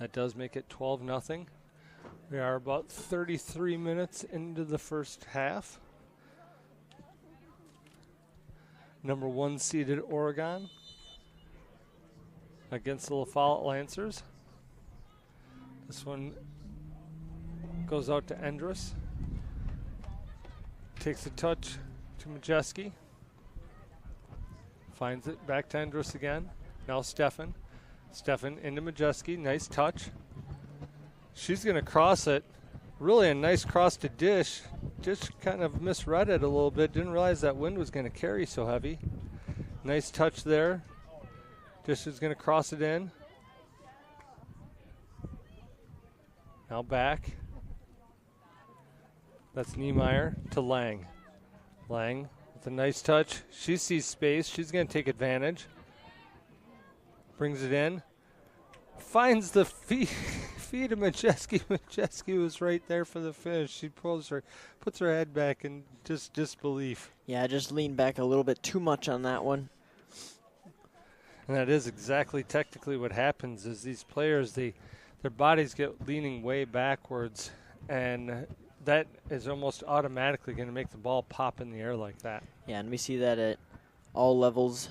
That does make it 12-0. We are about 33 minutes into the first half. Number 1 seeded Oregon against the La Follette Lancers. This one goes out to Endress. Takes a touch to Majeski. Finds it back to Endress again. Now Stefan. Stefan into Majeski. Nice touch. She's going to cross it. Really a nice cross to Dish. Just kind of misread it a little bit. Didn't realize that wind was going to carry so heavy. Nice touch there. Dish is going to cross it in. Now back. That's Niemeyer to Lang. Lang with a nice touch. She sees space. She's going to take advantage. Brings it in. Finds the feet of Majeski. Majeski was right there for the finish. She puts her head back in just disbelief. Yeah, just leaned back a little bit too much on that one. And that is exactly technically what happens is these players, their bodies get leaning way backwards, and that is almost automatically going to make the ball pop in the air like that. Yeah, and we see that at all levels.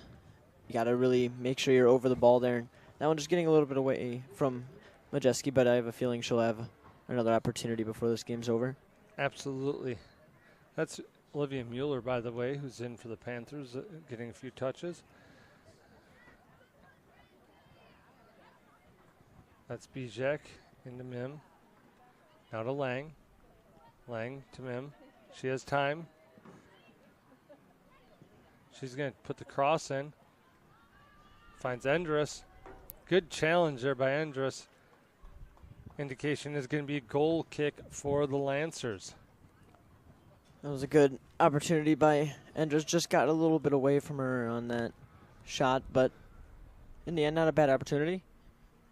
You got to really make sure you're over the ball there. That one just getting a little bit away from Majeski, but I have a feeling she'll have another opportunity before this game's over. Absolutely. That's Olivia Mueller, by the way, who's in for the Panthers, getting a few touches. That's Bijek into Mim. Now to Lang. Lang to Mim. She has time. She's going to put the cross in. Finds Endress. Good challenge there by Endress. Indication is going to be a goal kick for the Lancers. That was a good opportunity by Endress. Just got a little bit away from her on that shot, but in the end, not a bad opportunity.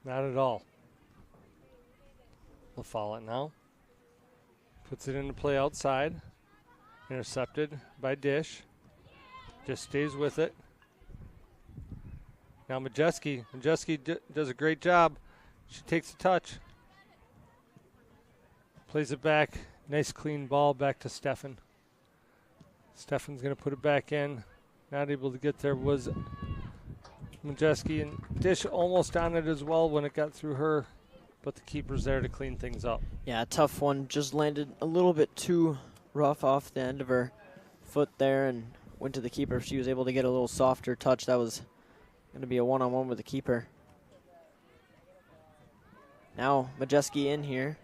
Not at all. La Follette now. Puts it into play outside. Intercepted by Dish. Just stays with it. Now Majeski. Majeski does a great job. She takes a touch. Plays it back. Nice clean ball back to Stefan. Stefan's going to put it back in. Not able to get there was Majeski, and Dish almost on it as well when it got through her, but the keeper's there to clean things up. Yeah, tough one. Just landed a little bit too rough off the end of her foot there and went to the keeper. She was able to get a little softer touch. That was going to be a one-on-one with the keeper. Now Majeski in here.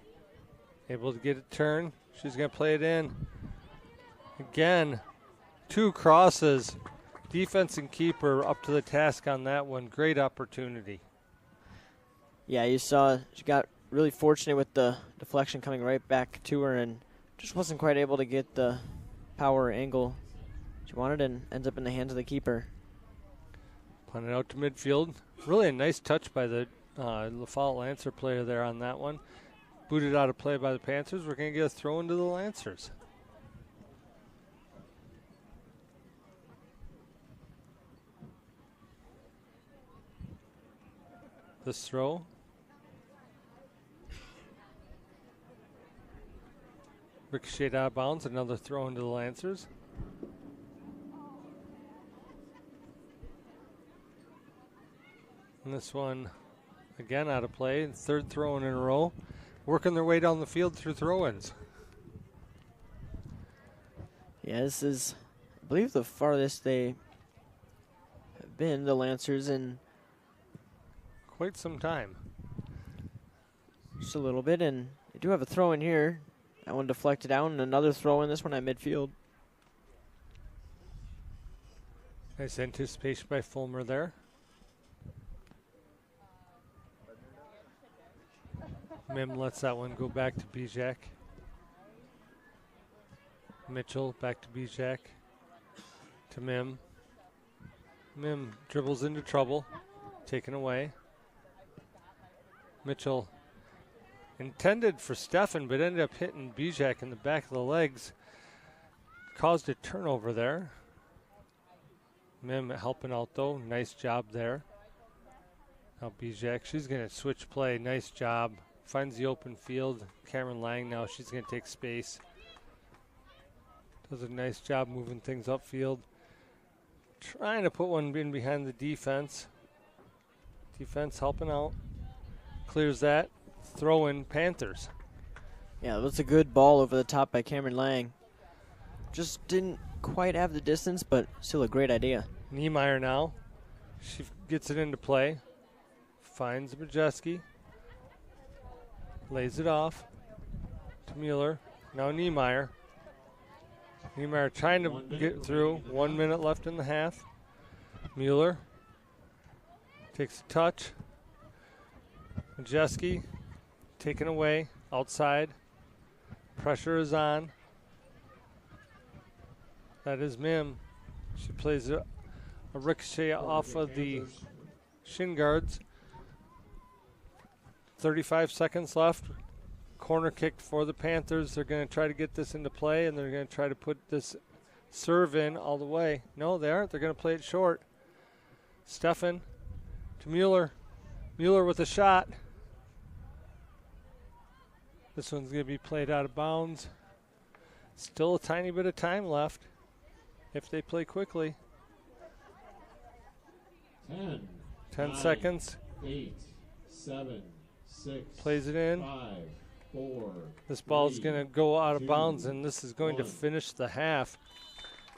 Able to get a turn. She's going to play it in. Again, 2 crosses. Defense and keeper up to the task on that one. Great opportunity. Yeah, you saw she got really fortunate with the deflection coming right back to her and just wasn't quite able to get the power angle she wanted and ends up in the hands of the keeper. Punted out to midfield. Really a nice touch by the La Follette Lancer player there on that one. Booted out of play by the Panthers. We're going to get a throw into the Lancers. This throw. Ricocheted out of bounds. Another throw into the Lancers. And this one, again, out of play. Third throw in a row. Working their way down the field through throw-ins. Yeah, this is, I believe, the farthest they have been, the Lancers, in quite some time. Just a little bit, and they do have a throw in here. That one deflected out, and another throw in, this one at midfield. Nice anticipation by Fulmer there. Mim lets that one go back to Bijak. Mitchell back to Bijak. To Mim. Mim dribbles into trouble. Taken away. Mitchell intended for Stefan, but ended up hitting Bijak in the back of the legs. Caused a turnover there. Mim helping out though. Nice job there. Now Bijak, she's going to switch play. Nice job. Finds the open field. Cameron Lang now, she's going to take space. Does a nice job moving things upfield. Trying to put one in behind the defense. Defense helping out. Clears that. Throw in Panthers. Yeah, that's a good ball over the top by Cameron Lang. Just didn't quite have the distance, but still a great idea. Niemeyer now. She gets it into play. Finds Majeski. Lays it off to Mueller. Now Niemeyer. Niemeyer trying to get through. 1 minute left in the half. Mueller takes a touch. Majeski taken away outside. Pressure is on. That is Mim. She plays a ricochet off of the shin guards. 35 seconds left. Corner kick for the Panthers. They're going to try to get this into play, and they're going to try to put this serve in all the way. No, they aren't. They're going to play it short. Stefan to Mueller. Mueller with a shot. This one's going to be played out of bounds. Still a tiny bit of time left if they play quickly. 10 9, seconds. 8, 7, 6. Plays it in. 5, 4. This ball is 3, going to go out of 2, bounds, and this is going 1. to finish the half.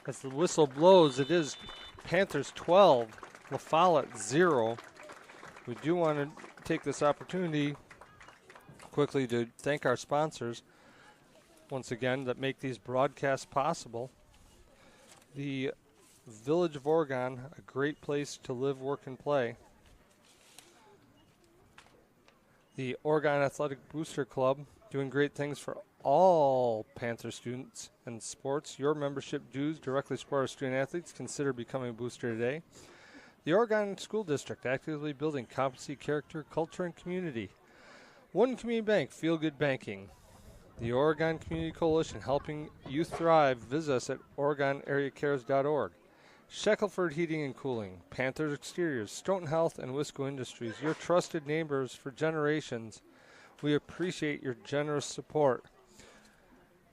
As the whistle blows, it is Panthers 12, La Follette 0. We do want to take this opportunity quickly to thank our sponsors once again that make these broadcasts possible. The Village of Oregon, a great place to live, work, and play. The Oregon Athletic Booster Club, doing great things for all Panther students and sports. Your membership dues directly support our student athletes. Consider becoming a booster today. The Oregon School District, actively building competency, character, culture, and community. One Community Bank, Feel Good Banking. The Oregon Community Coalition, helping youth thrive. Visit us at OregonAreaCares.org. Shackelford Heating and Cooling, Panthers Exteriors, Stoughton Health, and Wisco Industries, your trusted neighbors for generations. We appreciate your generous support.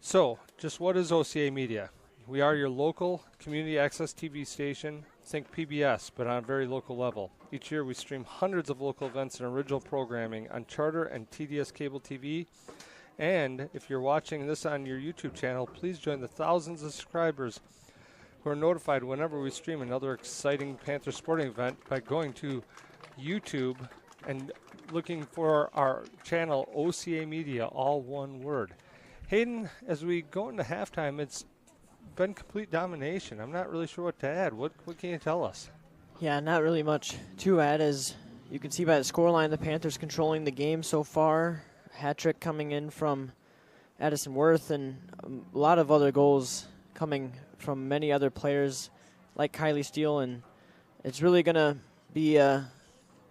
So, just what is OCA Media? We are your local community access TV station. Think PBS, but on a very local level. Each year we stream hundreds of local events and original programming on Charter and TDS Cable TV. And if you're watching this on your YouTube channel, please join the thousands of subscribers who are notified whenever we stream another exciting Panther sporting event by going to YouTube and looking for our channel, OCA Media, all one word. Hayden, as we go into halftime, it's been complete domination. I'm not really sure what to add. What can you tell us? Yeah, not really much to add. As you can see by the scoreline, the Panthers controlling the game so far. Hat trick coming in from Addison Worth, and a lot of other goals coming from many other players like Kylie Steele, and it's really going to be a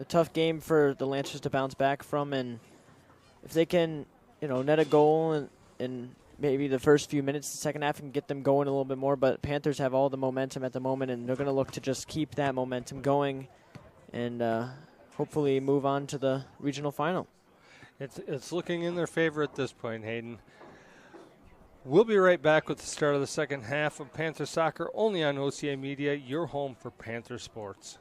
a tough game for the Lancers to bounce back from, and if they can, net a goal in maybe the first few minutes of the second half and get them going a little bit more. But Panthers have all the momentum at the moment, and they're going to look to just keep that momentum going and hopefully move on to the regional final. It's looking in their favor at this point, Hayden. We'll be right back with the start of the second half of Panther Soccer, only on OCA Media, your home for Panther sports.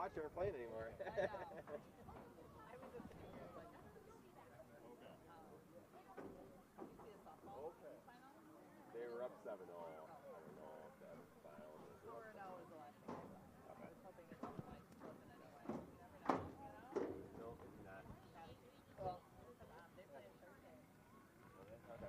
watching her playing anymore. They were up 7-0. I don't know if that was final. 4-0 is the last thing I saw. I was hoping that something like flipping it away. You never know, you know? No, it's not. Well, they play a Thursday. Okay.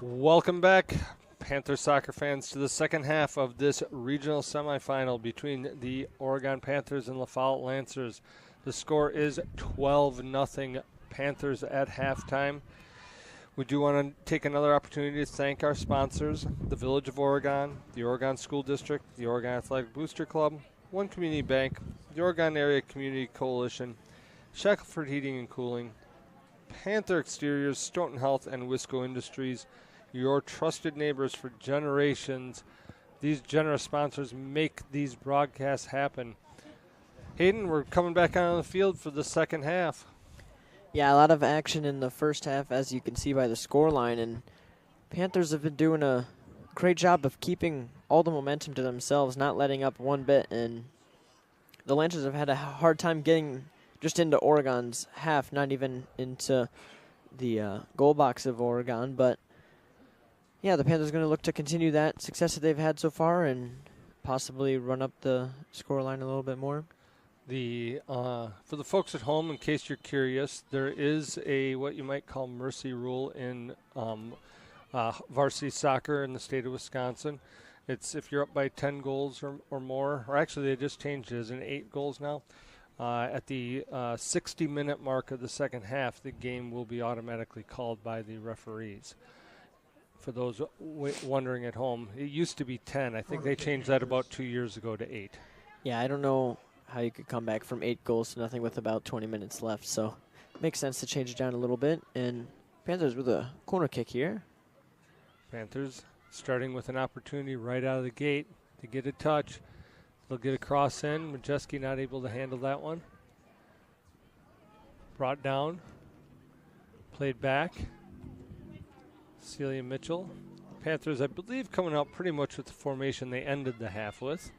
Welcome back, Panther soccer fans, to the second half of this regional semifinal between the Oregon Panthers and La Follette Lancers. The score is 12-0 Panthers at halftime. We do want to take another opportunity to thank our sponsors, the Village of Oregon, the Oregon School District, the Oregon Athletic Booster Club, One Community Bank, the Oregon Area Community Coalition, Shackelford Heating and Cooling, Panther Exteriors, Stoughton Health, and Wisco Industries, your trusted neighbors for generations. These generous sponsors make these broadcasts happen. Hayden, we're coming back on the field for the second half. Yeah, a lot of action in the first half, as you can see by the scoreline, and Panthers have been doing a great job of keeping all the momentum to themselves, not letting up one bit, and the Lancers have had a hard time getting just into Oregon's half, not even into the goal box of Oregon, but yeah, the Panthers are going to look to continue that success that they've had so far and possibly run up the scoreline a little bit more. For the folks at home, in case you're curious, there is a what you might call mercy rule in varsity soccer in the state of Wisconsin. It's if you're up by 10 goals or more, or actually they just changed it as in 8 goals now. At the 60-minute mark of the second half, the game will be automatically called by the referees. For those wondering at home, it used to be 10. I think they changed that about 2 years ago to 8. Yeah, I don't know how you could come back from 8 goals to nothing with about 20 minutes left, so it makes sense to change it down a little bit. And Panthers with a corner kick here. Panthers starting with an opportunity right out of the gate to get a touch. They'll get a cross in. Majeski not able to handle that one. Brought down. Played back. Celia Mitchell. Panthers, I believe, coming out pretty much with the formation they ended the half with.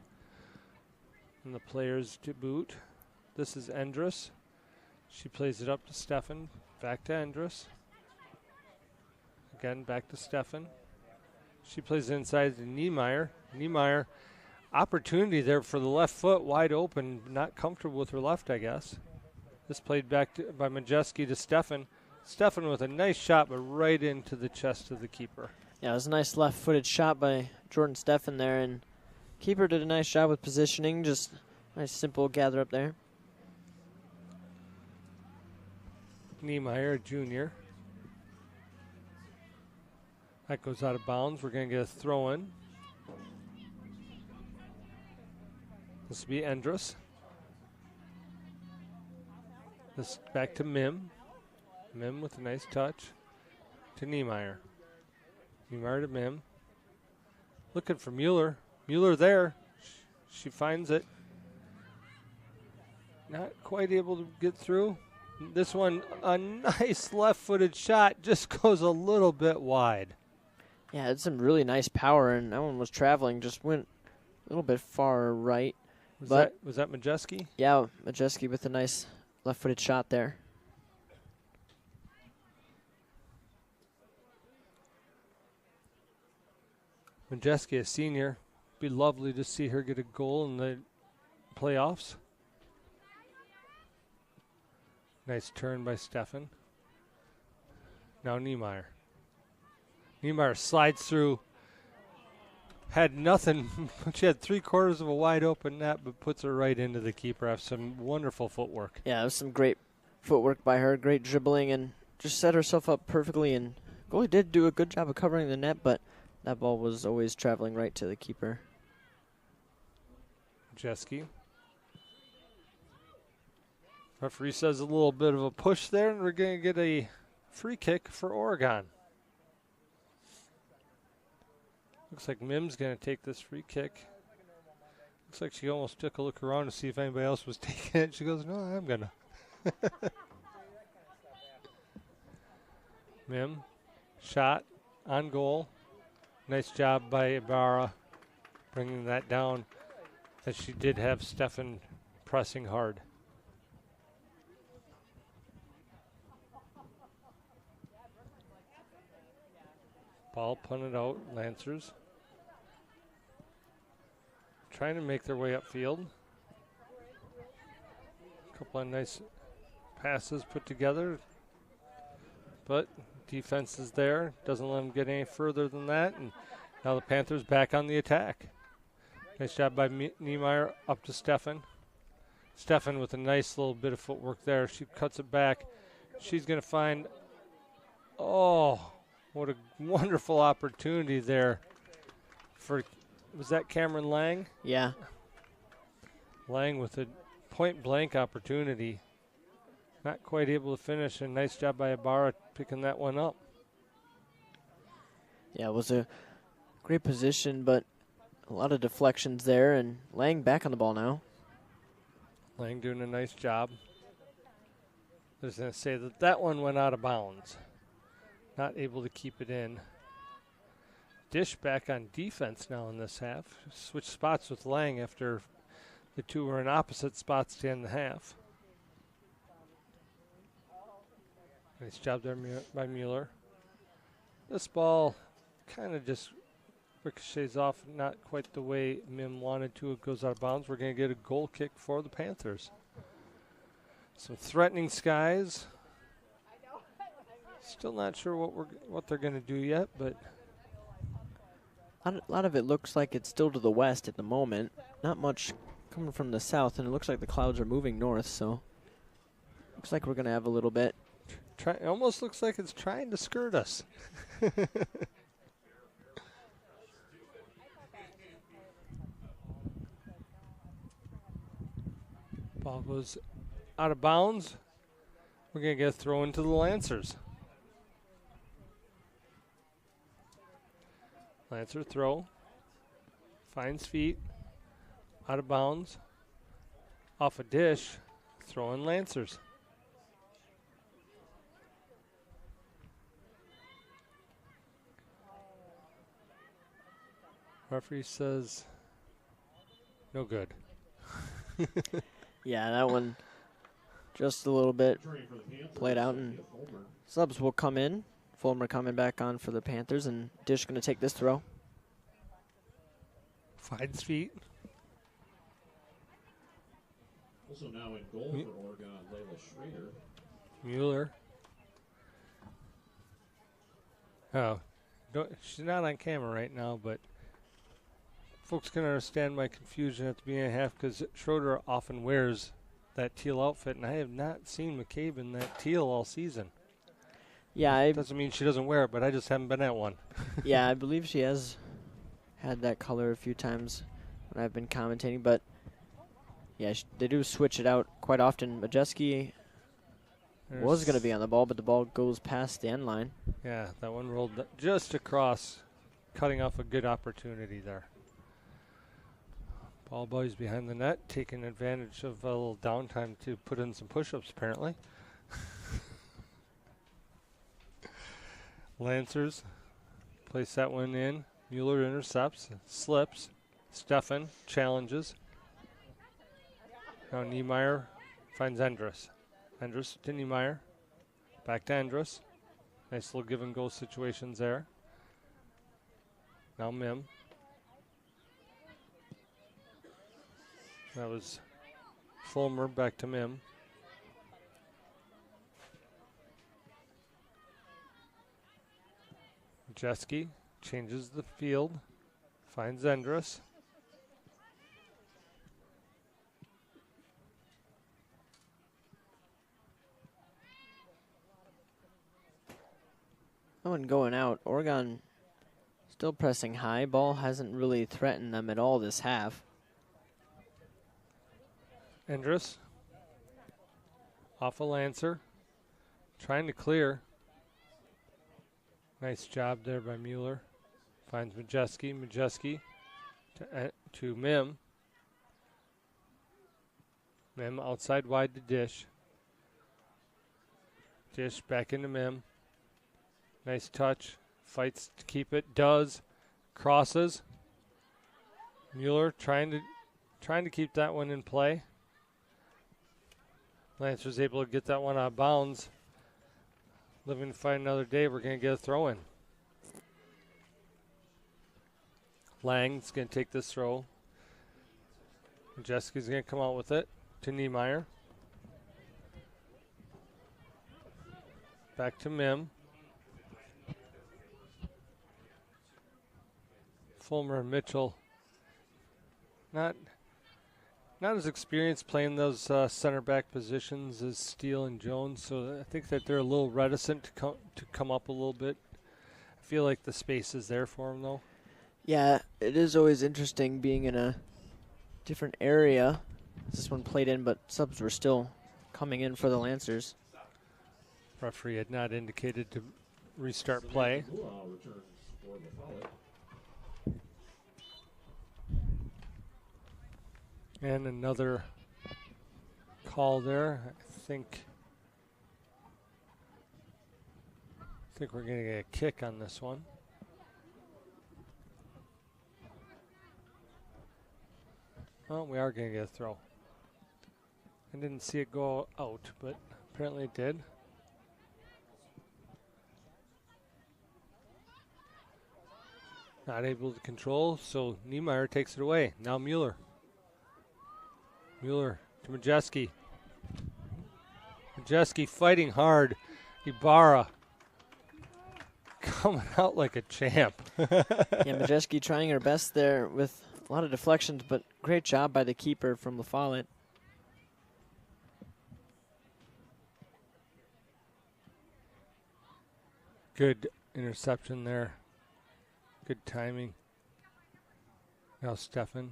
And the players to boot. This is Endress. She plays it up to Stefan. Back to Endress. Again, back to Stefan. She plays inside to Niemeyer. Niemeyer, opportunity there for the left foot, wide open. Not comfortable with her left, I guess. This played back by Majeski to Stefan. Stefan with a nice shot, but right into the chest of the keeper. Yeah, it was a nice left-footed shot by Jordan Stefan there, and keeper did a nice job with positioning. Just nice, simple gather up there. Niemeyer, junior. That goes out of bounds. We're going to get a throw in. This will be Endress. This back to Mim. Mim with a nice touch to Niemeyer. Niemeyer to Mim. Looking for Mueller. Mueller there. She finds it. Not quite able to get through. This one, a nice left-footed shot, just goes a little bit wide. Yeah, it's some really nice power, and that one was traveling, just went a little bit far right. Was that Majeski? Yeah, Majeski with a nice left-footed shot there. Majeski, a senior. Be lovely to see her get a goal in the playoffs. Nice turn by Stefan. Now Niemeyer. Niemeyer slides through. Had nothing. She had 3/4 of a wide open net, but puts her right into the keeper. Have some wonderful footwork. Yeah, it was some great footwork by her, great dribbling, and just set herself up perfectly. And goalie did do a good job of covering the net, but that ball was always traveling right to the keeper. Jeski. Referee says a little bit of a push there, and we're going to get a free kick for Oregon. Looks like Mim's going to take this free kick. Looks like she almost took a look around to see if anybody else was taking it. She goes, no, I'm going to. Mim, shot, on goal. Nice job by Ibarra bringing that down, as she did have Stefan pressing hard. Ball punted out, Lancers. Trying to make their way upfield. A couple of nice passes put together, but defense is there. Doesn't let them get any further than that, and now the Panthers back on the attack. Nice job by Niemeyer up to Stefan. Stefan with a nice little bit of footwork there. She cuts it back. She's going to find, what a wonderful opportunity there for, was that Cameron Lang? Yeah. Lang with a point-blank opportunity. Not quite able to finish, and nice job by Ibarra picking that one up. Yeah, it was a great position, but a lot of deflections there, and Lang back on the ball now. Lang doing a nice job. I was going to say that one went out of bounds. Not able to keep it in. Dish back on defense now in this half. Switched spots with Lang after the two were in opposite spots to end the half. Nice job there by Mueller. This ball kind of just ricochets off, not quite the way Mim wanted to. It goes out of bounds. We're going to get a goal kick for the Panthers. Some threatening skies. Still not sure what they're going to do yet, but a lot of it looks like it's still to the west at the moment. Not much coming from the south, and it looks like the clouds are moving north, so looks like we're going to have a little bit. It almost looks like it's trying to skirt us. Ball goes out of bounds. We're going to get a throw into the Lancers. Lancer throw. Finds feet. Out of bounds. Off a dish. Throw in Lancers. Referee says no good. Yeah, that one just a little bit played out, and subs will come in. Fulmer coming back on for the Panthers, and Dish going to take this throw. Finds feet. Also now in goal for Oregon, Layla Schrader. Mueller. Oh, she's not on camera right now, but folks can understand my confusion at the beginning of the half because Schroeder often wears that teal outfit, and I have not seen McCabe in that teal all season. Yeah, doesn't mean she doesn't wear it, but I just haven't been at one. Yeah, I believe she has had that color a few times when I've been commentating, but yeah, they do switch it out quite often. Majeski was going to be on the ball, but the ball goes past the end line. Yeah, that one rolled just across, cutting off a good opportunity there. Ball boys behind the net, taking advantage of a little downtime to put in some push-ups, apparently. Lancers place that one in. Mueller intercepts, slips. Steffen challenges. Now Niemeyer finds Endress. Endress to Niemeyer. Back to Endress. Nice little give and go situations there. Now Mim. That was Fulmer back to Mim. Jeski changes the field, finds Endress. Oh, and going out, Oregon still pressing high. Ball hasn't really threatened them at all this half. Endress off a Lancer, trying to clear. Nice job there by Mueller. Finds Majeski. Majeski to Mim. Mim outside wide to Dish. Dish back into Mim. Nice touch. Fights to keep it. Does. Crosses. Mueller trying to keep that one in play. Lancer's able to get that one out of bounds. Living to fight another day, we're going to get a throw in. Lang's going to take this throw. Jessica's going to come out with it to Niemeyer. Back to Mim. Fulmer and Mitchell not as experienced playing those center back positions as Steele and Jones, so I think that they're a little reticent to come up a little bit. I feel like the space is there for them, though. Yeah, it is always interesting being in a different area. This one played in, but subs were still coming in for the Lancers. Referee had not indicated to restart play. And another call there. I think we're going to get a kick on this one. Well, we are going to get a throw. I didn't see it go out, but apparently it did. Not able to control, so Niemeyer takes it away. Now Mueller. Mueller to Majeski. Majeski fighting hard. Ibarra coming out like a champ. Yeah, Majeski trying her best there with a lot of deflections, but great job by the keeper from La Follette. Good interception there. Good timing. Now Steffen.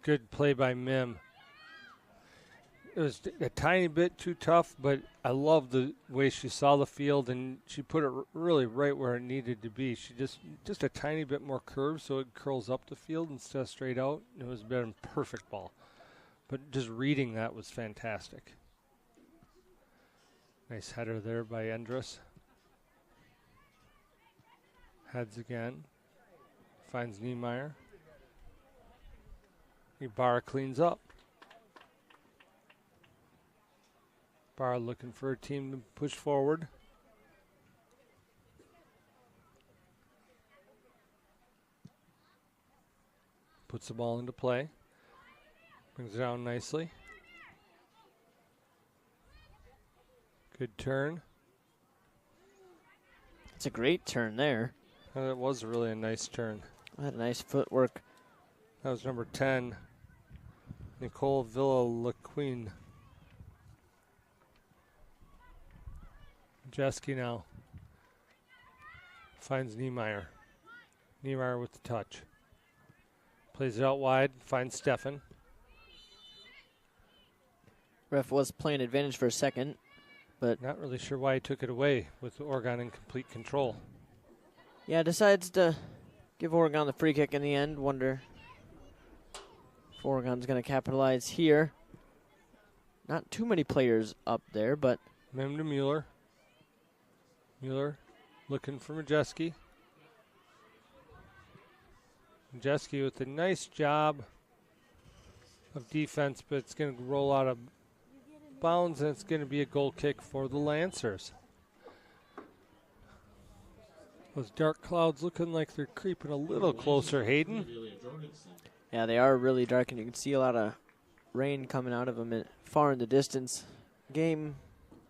Good play by Mim. It was a tiny bit too tough, but I love the way she saw the field, and she put it really right where it needed to be. She just a tiny bit more curve, so it curls up the field instead of straight out. It was been a perfect ball. But just reading that was fantastic. Nice header there by Endress. Heads again. Finds Niemeyer. Ibarra cleans up. Ibarra looking for a team to push forward. Puts the ball into play. Brings it down nicely. Good turn. It's a great turn there. That was really a nice turn. Had a nice footwork. That was number 10, Nicole Villa-Lequin. Jeske now finds Niemeyer. Niemeyer with the touch. Plays it out wide, finds Stefan. Ref was playing advantage for a second, but Not really sure why he took it away with Oregon in complete control. yeah, decides to give Oregon the free kick in the end. Wonder if Oregon's going to capitalize here. Not too many players up there, but Mim to Mueller. Mueller looking for Majeski. Majeski with a nice job of defense, but it's going to roll out of bounds, and it's going to be a goal kick for the Lancers. Those dark clouds looking like they're creeping a little closer, Hayden. yeah, they are really dark, and you can see a lot of rain coming out of them far in the distance. Game,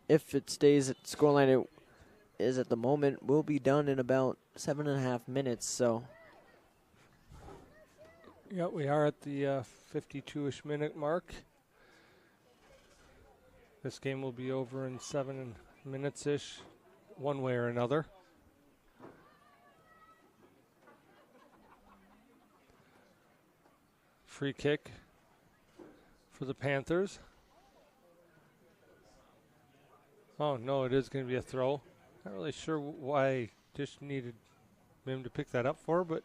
if it stays at scoreline it is at the moment, will be done in about 7.5 minutes. So, Yeah, we are at the 52-ish minute mark. This game will be over in 7 minutes-ish, one way or another. Free kick for the Panthers. Oh, no, it is going to be a throw. Not really sure why Dish needed him to pick that up for, but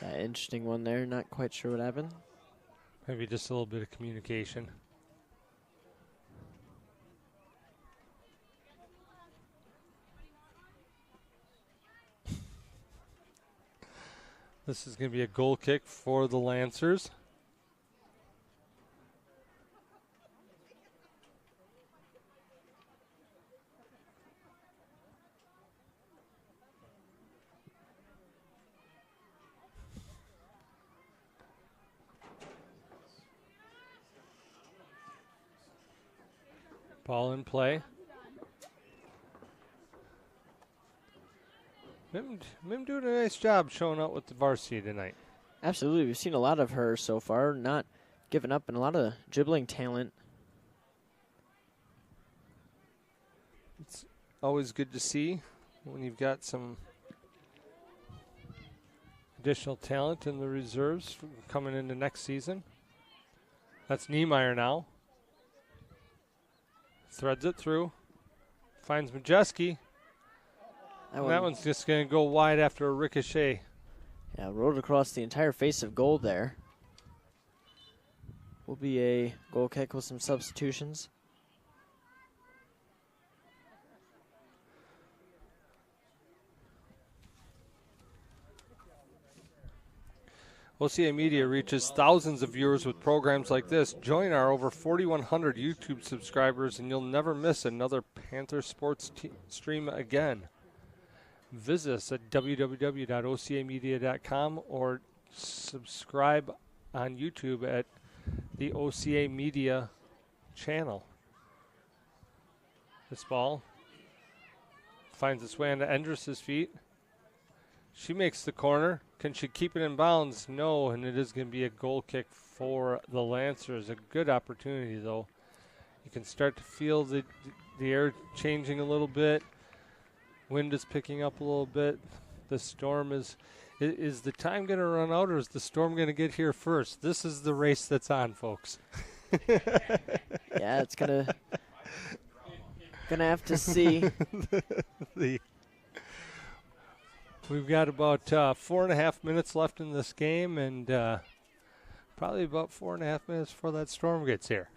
yeah, interesting one there. Not quite sure what happened. maybe just a little bit of communication. This is going to be a goal kick for the Lancers. Ball in play. Mim doing a nice job showing up with the varsity tonight. Absolutely. We've seen a lot of her so far, not giving up, and a lot of dribbling talent. It's always good to see when you've got some additional talent in the reserves coming into next season. That's Niemeyer now. Threads it through. Finds Majeski. That one's just going to go wide after a ricochet. Yeah, rolled across the entire face of goal there. Will be a goal kick with some substitutions. OCA Media reaches thousands of viewers with programs like this. Join our over 4,100 YouTube subscribers, and you'll never miss another Panther sports stream again. Visit us at www.ocamedia.com or subscribe on YouTube at the OCA Media channel. This ball finds its way onto Endress's feet. She makes the corner. Can she keep it in bounds? No, and it is going to be a goal kick for the Lancers. A good opportunity, though. You can start to feel the air changing a little bit. Wind is picking up a little bit. The storm is the time going to run out, or is the storm going to get here first? This is the race that's on, folks. Yeah, it's gonna have to see. We've got about 4.5 minutes left in this game, and probably about 4.5 minutes before that storm gets here.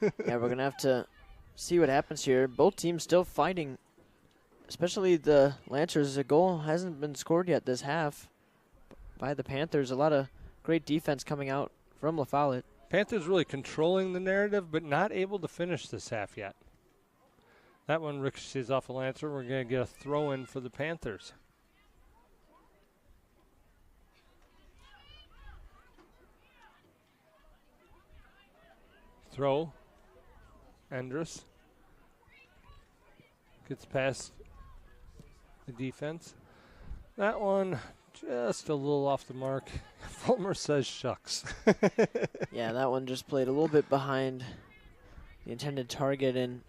Yeah, we're gonna have to see what happens here. Both teams still fighting. Especially the Lancers. A goal hasn't been scored yet this half by the Panthers. A lot of great defense coming out from La Follette. Panthers really controlling the narrative, but not able to finish this half yet. That one ricochets off a Lancer. We're going to get a throw-in for the Panthers. Throw. Andrus gets past the defense. That one just a little off the mark. Fulmer says shucks. Yeah, that one just played a little bit behind the intended target, and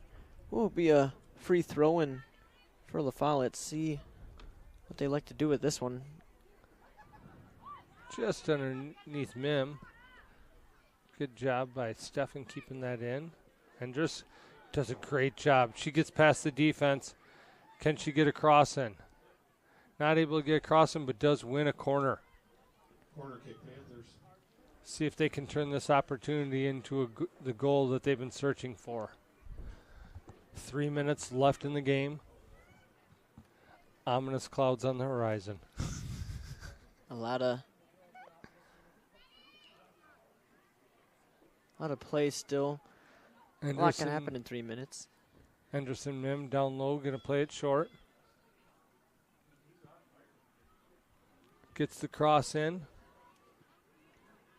will be a free throw-in for La Follette. See what they like to do with this one. Just underneath Mim. Good job by Stefan keeping that in. Andrus does a great job. She gets past the defense. Can she get a cross in? Not able to get a cross in, but does win a corner. Corner kick, Panthers. See if they can turn this opportunity into the goal that they've been searching for. 3 minutes left in the game. Ominous clouds on the horizon. A lot of play still. A lot can happen in 3 minutes. Anderson Mim down low, going to play it short. Gets the cross in.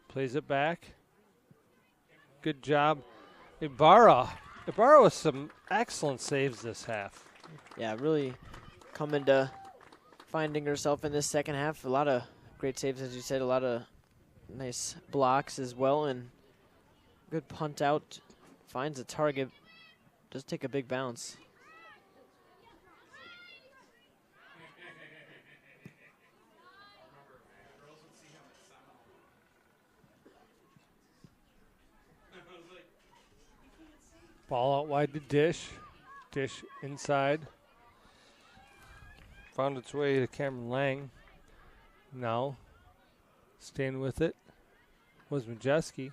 Plays it back. Good job. Ibarra with some excellent saves this half. Yeah, really coming to finding herself in this second half. A lot of great saves, as you said. A lot of nice blocks as well. And good punt out. Finds a target. Does take a big bounce. Ball out wide to Dish. Dish inside. Found its way to Cameron Lang. Now, staying with it was Majeski.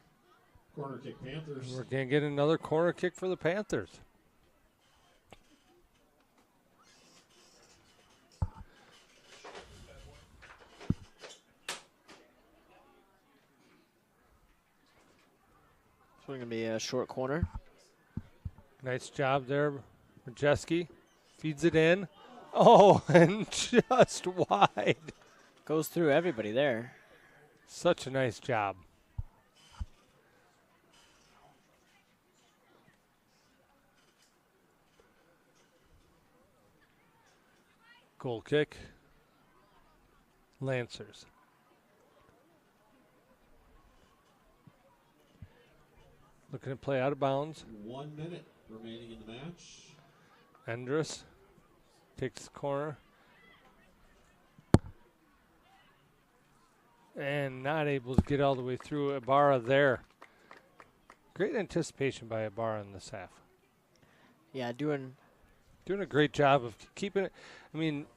Corner kick, Panthers. We're going to get another corner kick for the Panthers. So we're going to be a short corner. Nice job there, Majeski. Feeds it in. Oh, and just wide. Goes through everybody there. Such a nice job. Goal kick. Lancers. Looking to play out of bounds. 1 minute remaining in the match. Andrus takes the corner. And not able to get all the way through. Ibarra there. Great anticipation by Ibarra in this half. Yeah, doing a great job of keeping it. I mean,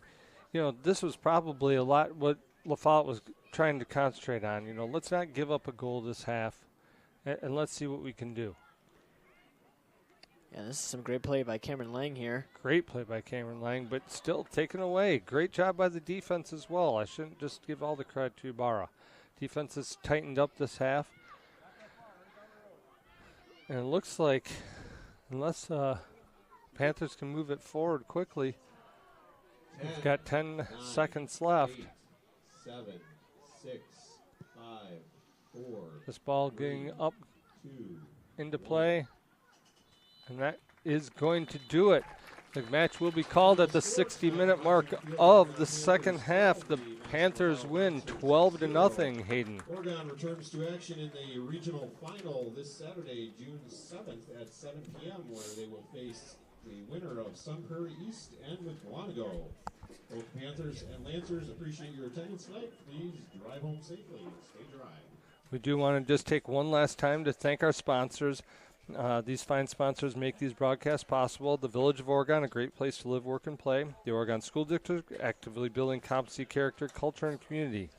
this was probably a lot what La Follette was trying to concentrate on. Let's not give up a goal this half, and let's see what we can do. Yeah, this is some great play by Cameron Lang here. Great play by Cameron Lang, but still taken away. Great job by the defense as well. I shouldn't just give all the credit to Ibarra. Defense has tightened up this half. And it looks like, unless Panthers can move it forward quickly, we've got 10 9, seconds left. 8, 7, 6, 5, 4. This ball getting up 2, into play. And that is going to do it. The match will be called at the 60-minute mark of the second half. The Panthers win 12-0, Hayden. Oregon returns to action in the regional final this Saturday, June 7th at 7 p.m., where they will face the winner of Sun Prairie East and McWanago. Both Panthers and Lancers appreciate your attendance tonight. Please drive home safely. Stay dry. We do want to just take one last time to thank our sponsors. These fine sponsors make these broadcasts possible. The Village of Oregon, a great place to live, work, and play. The Oregon School District, actively building competency, character, culture, and community.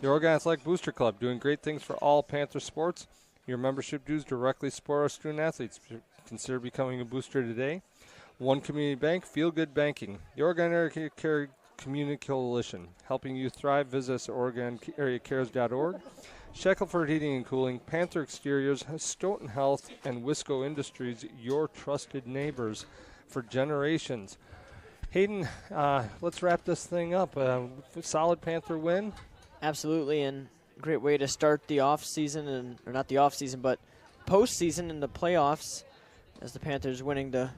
The Oregon Athletic Booster Club, doing great things for all Panther sports. Your membership dues directly support our student athletes. Consider becoming a booster today. One Community Bank, Feel Good Banking. The Oregon Area Care Community Coalition, helping you thrive. Visit us at OregonAreaCares.org. Shackelford Heating and Cooling, Panther Exteriors, Stoughton Health, and Wisco Industries, your trusted neighbors for generations. Hayden, let's wrap this thing up. Solid Panther win. Absolutely, and great way to start the off season, or not the off season, but postseason in the playoffs. as the Panthers winning the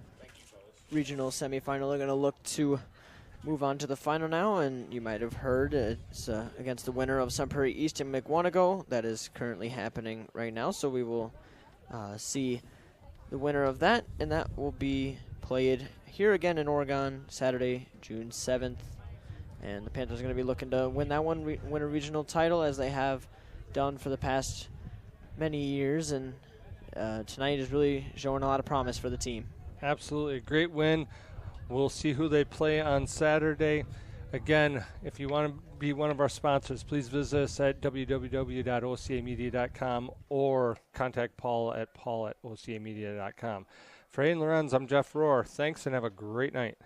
regional semifinal are going to look to move on to the final now, and you might have heard it's against the winner of Sun Prairie East and McWanago. That is currently happening right now, so we will see the winner of that, and that will be played here again in Oregon Saturday, June 7th. And the Panthers are going to be looking to win that one, win a regional title as they have done for the past many years, and tonight is really showing a lot of promise for the team. Absolutely, great win. We'll see who they play on Saturday. Again, if you want to be one of our sponsors, please visit us at www.ocamedia.com or contact Paul at paul@ocamedia.com. For Hayden Lohrentz, I'm Jeff Rohrer. Thanks and have a great night.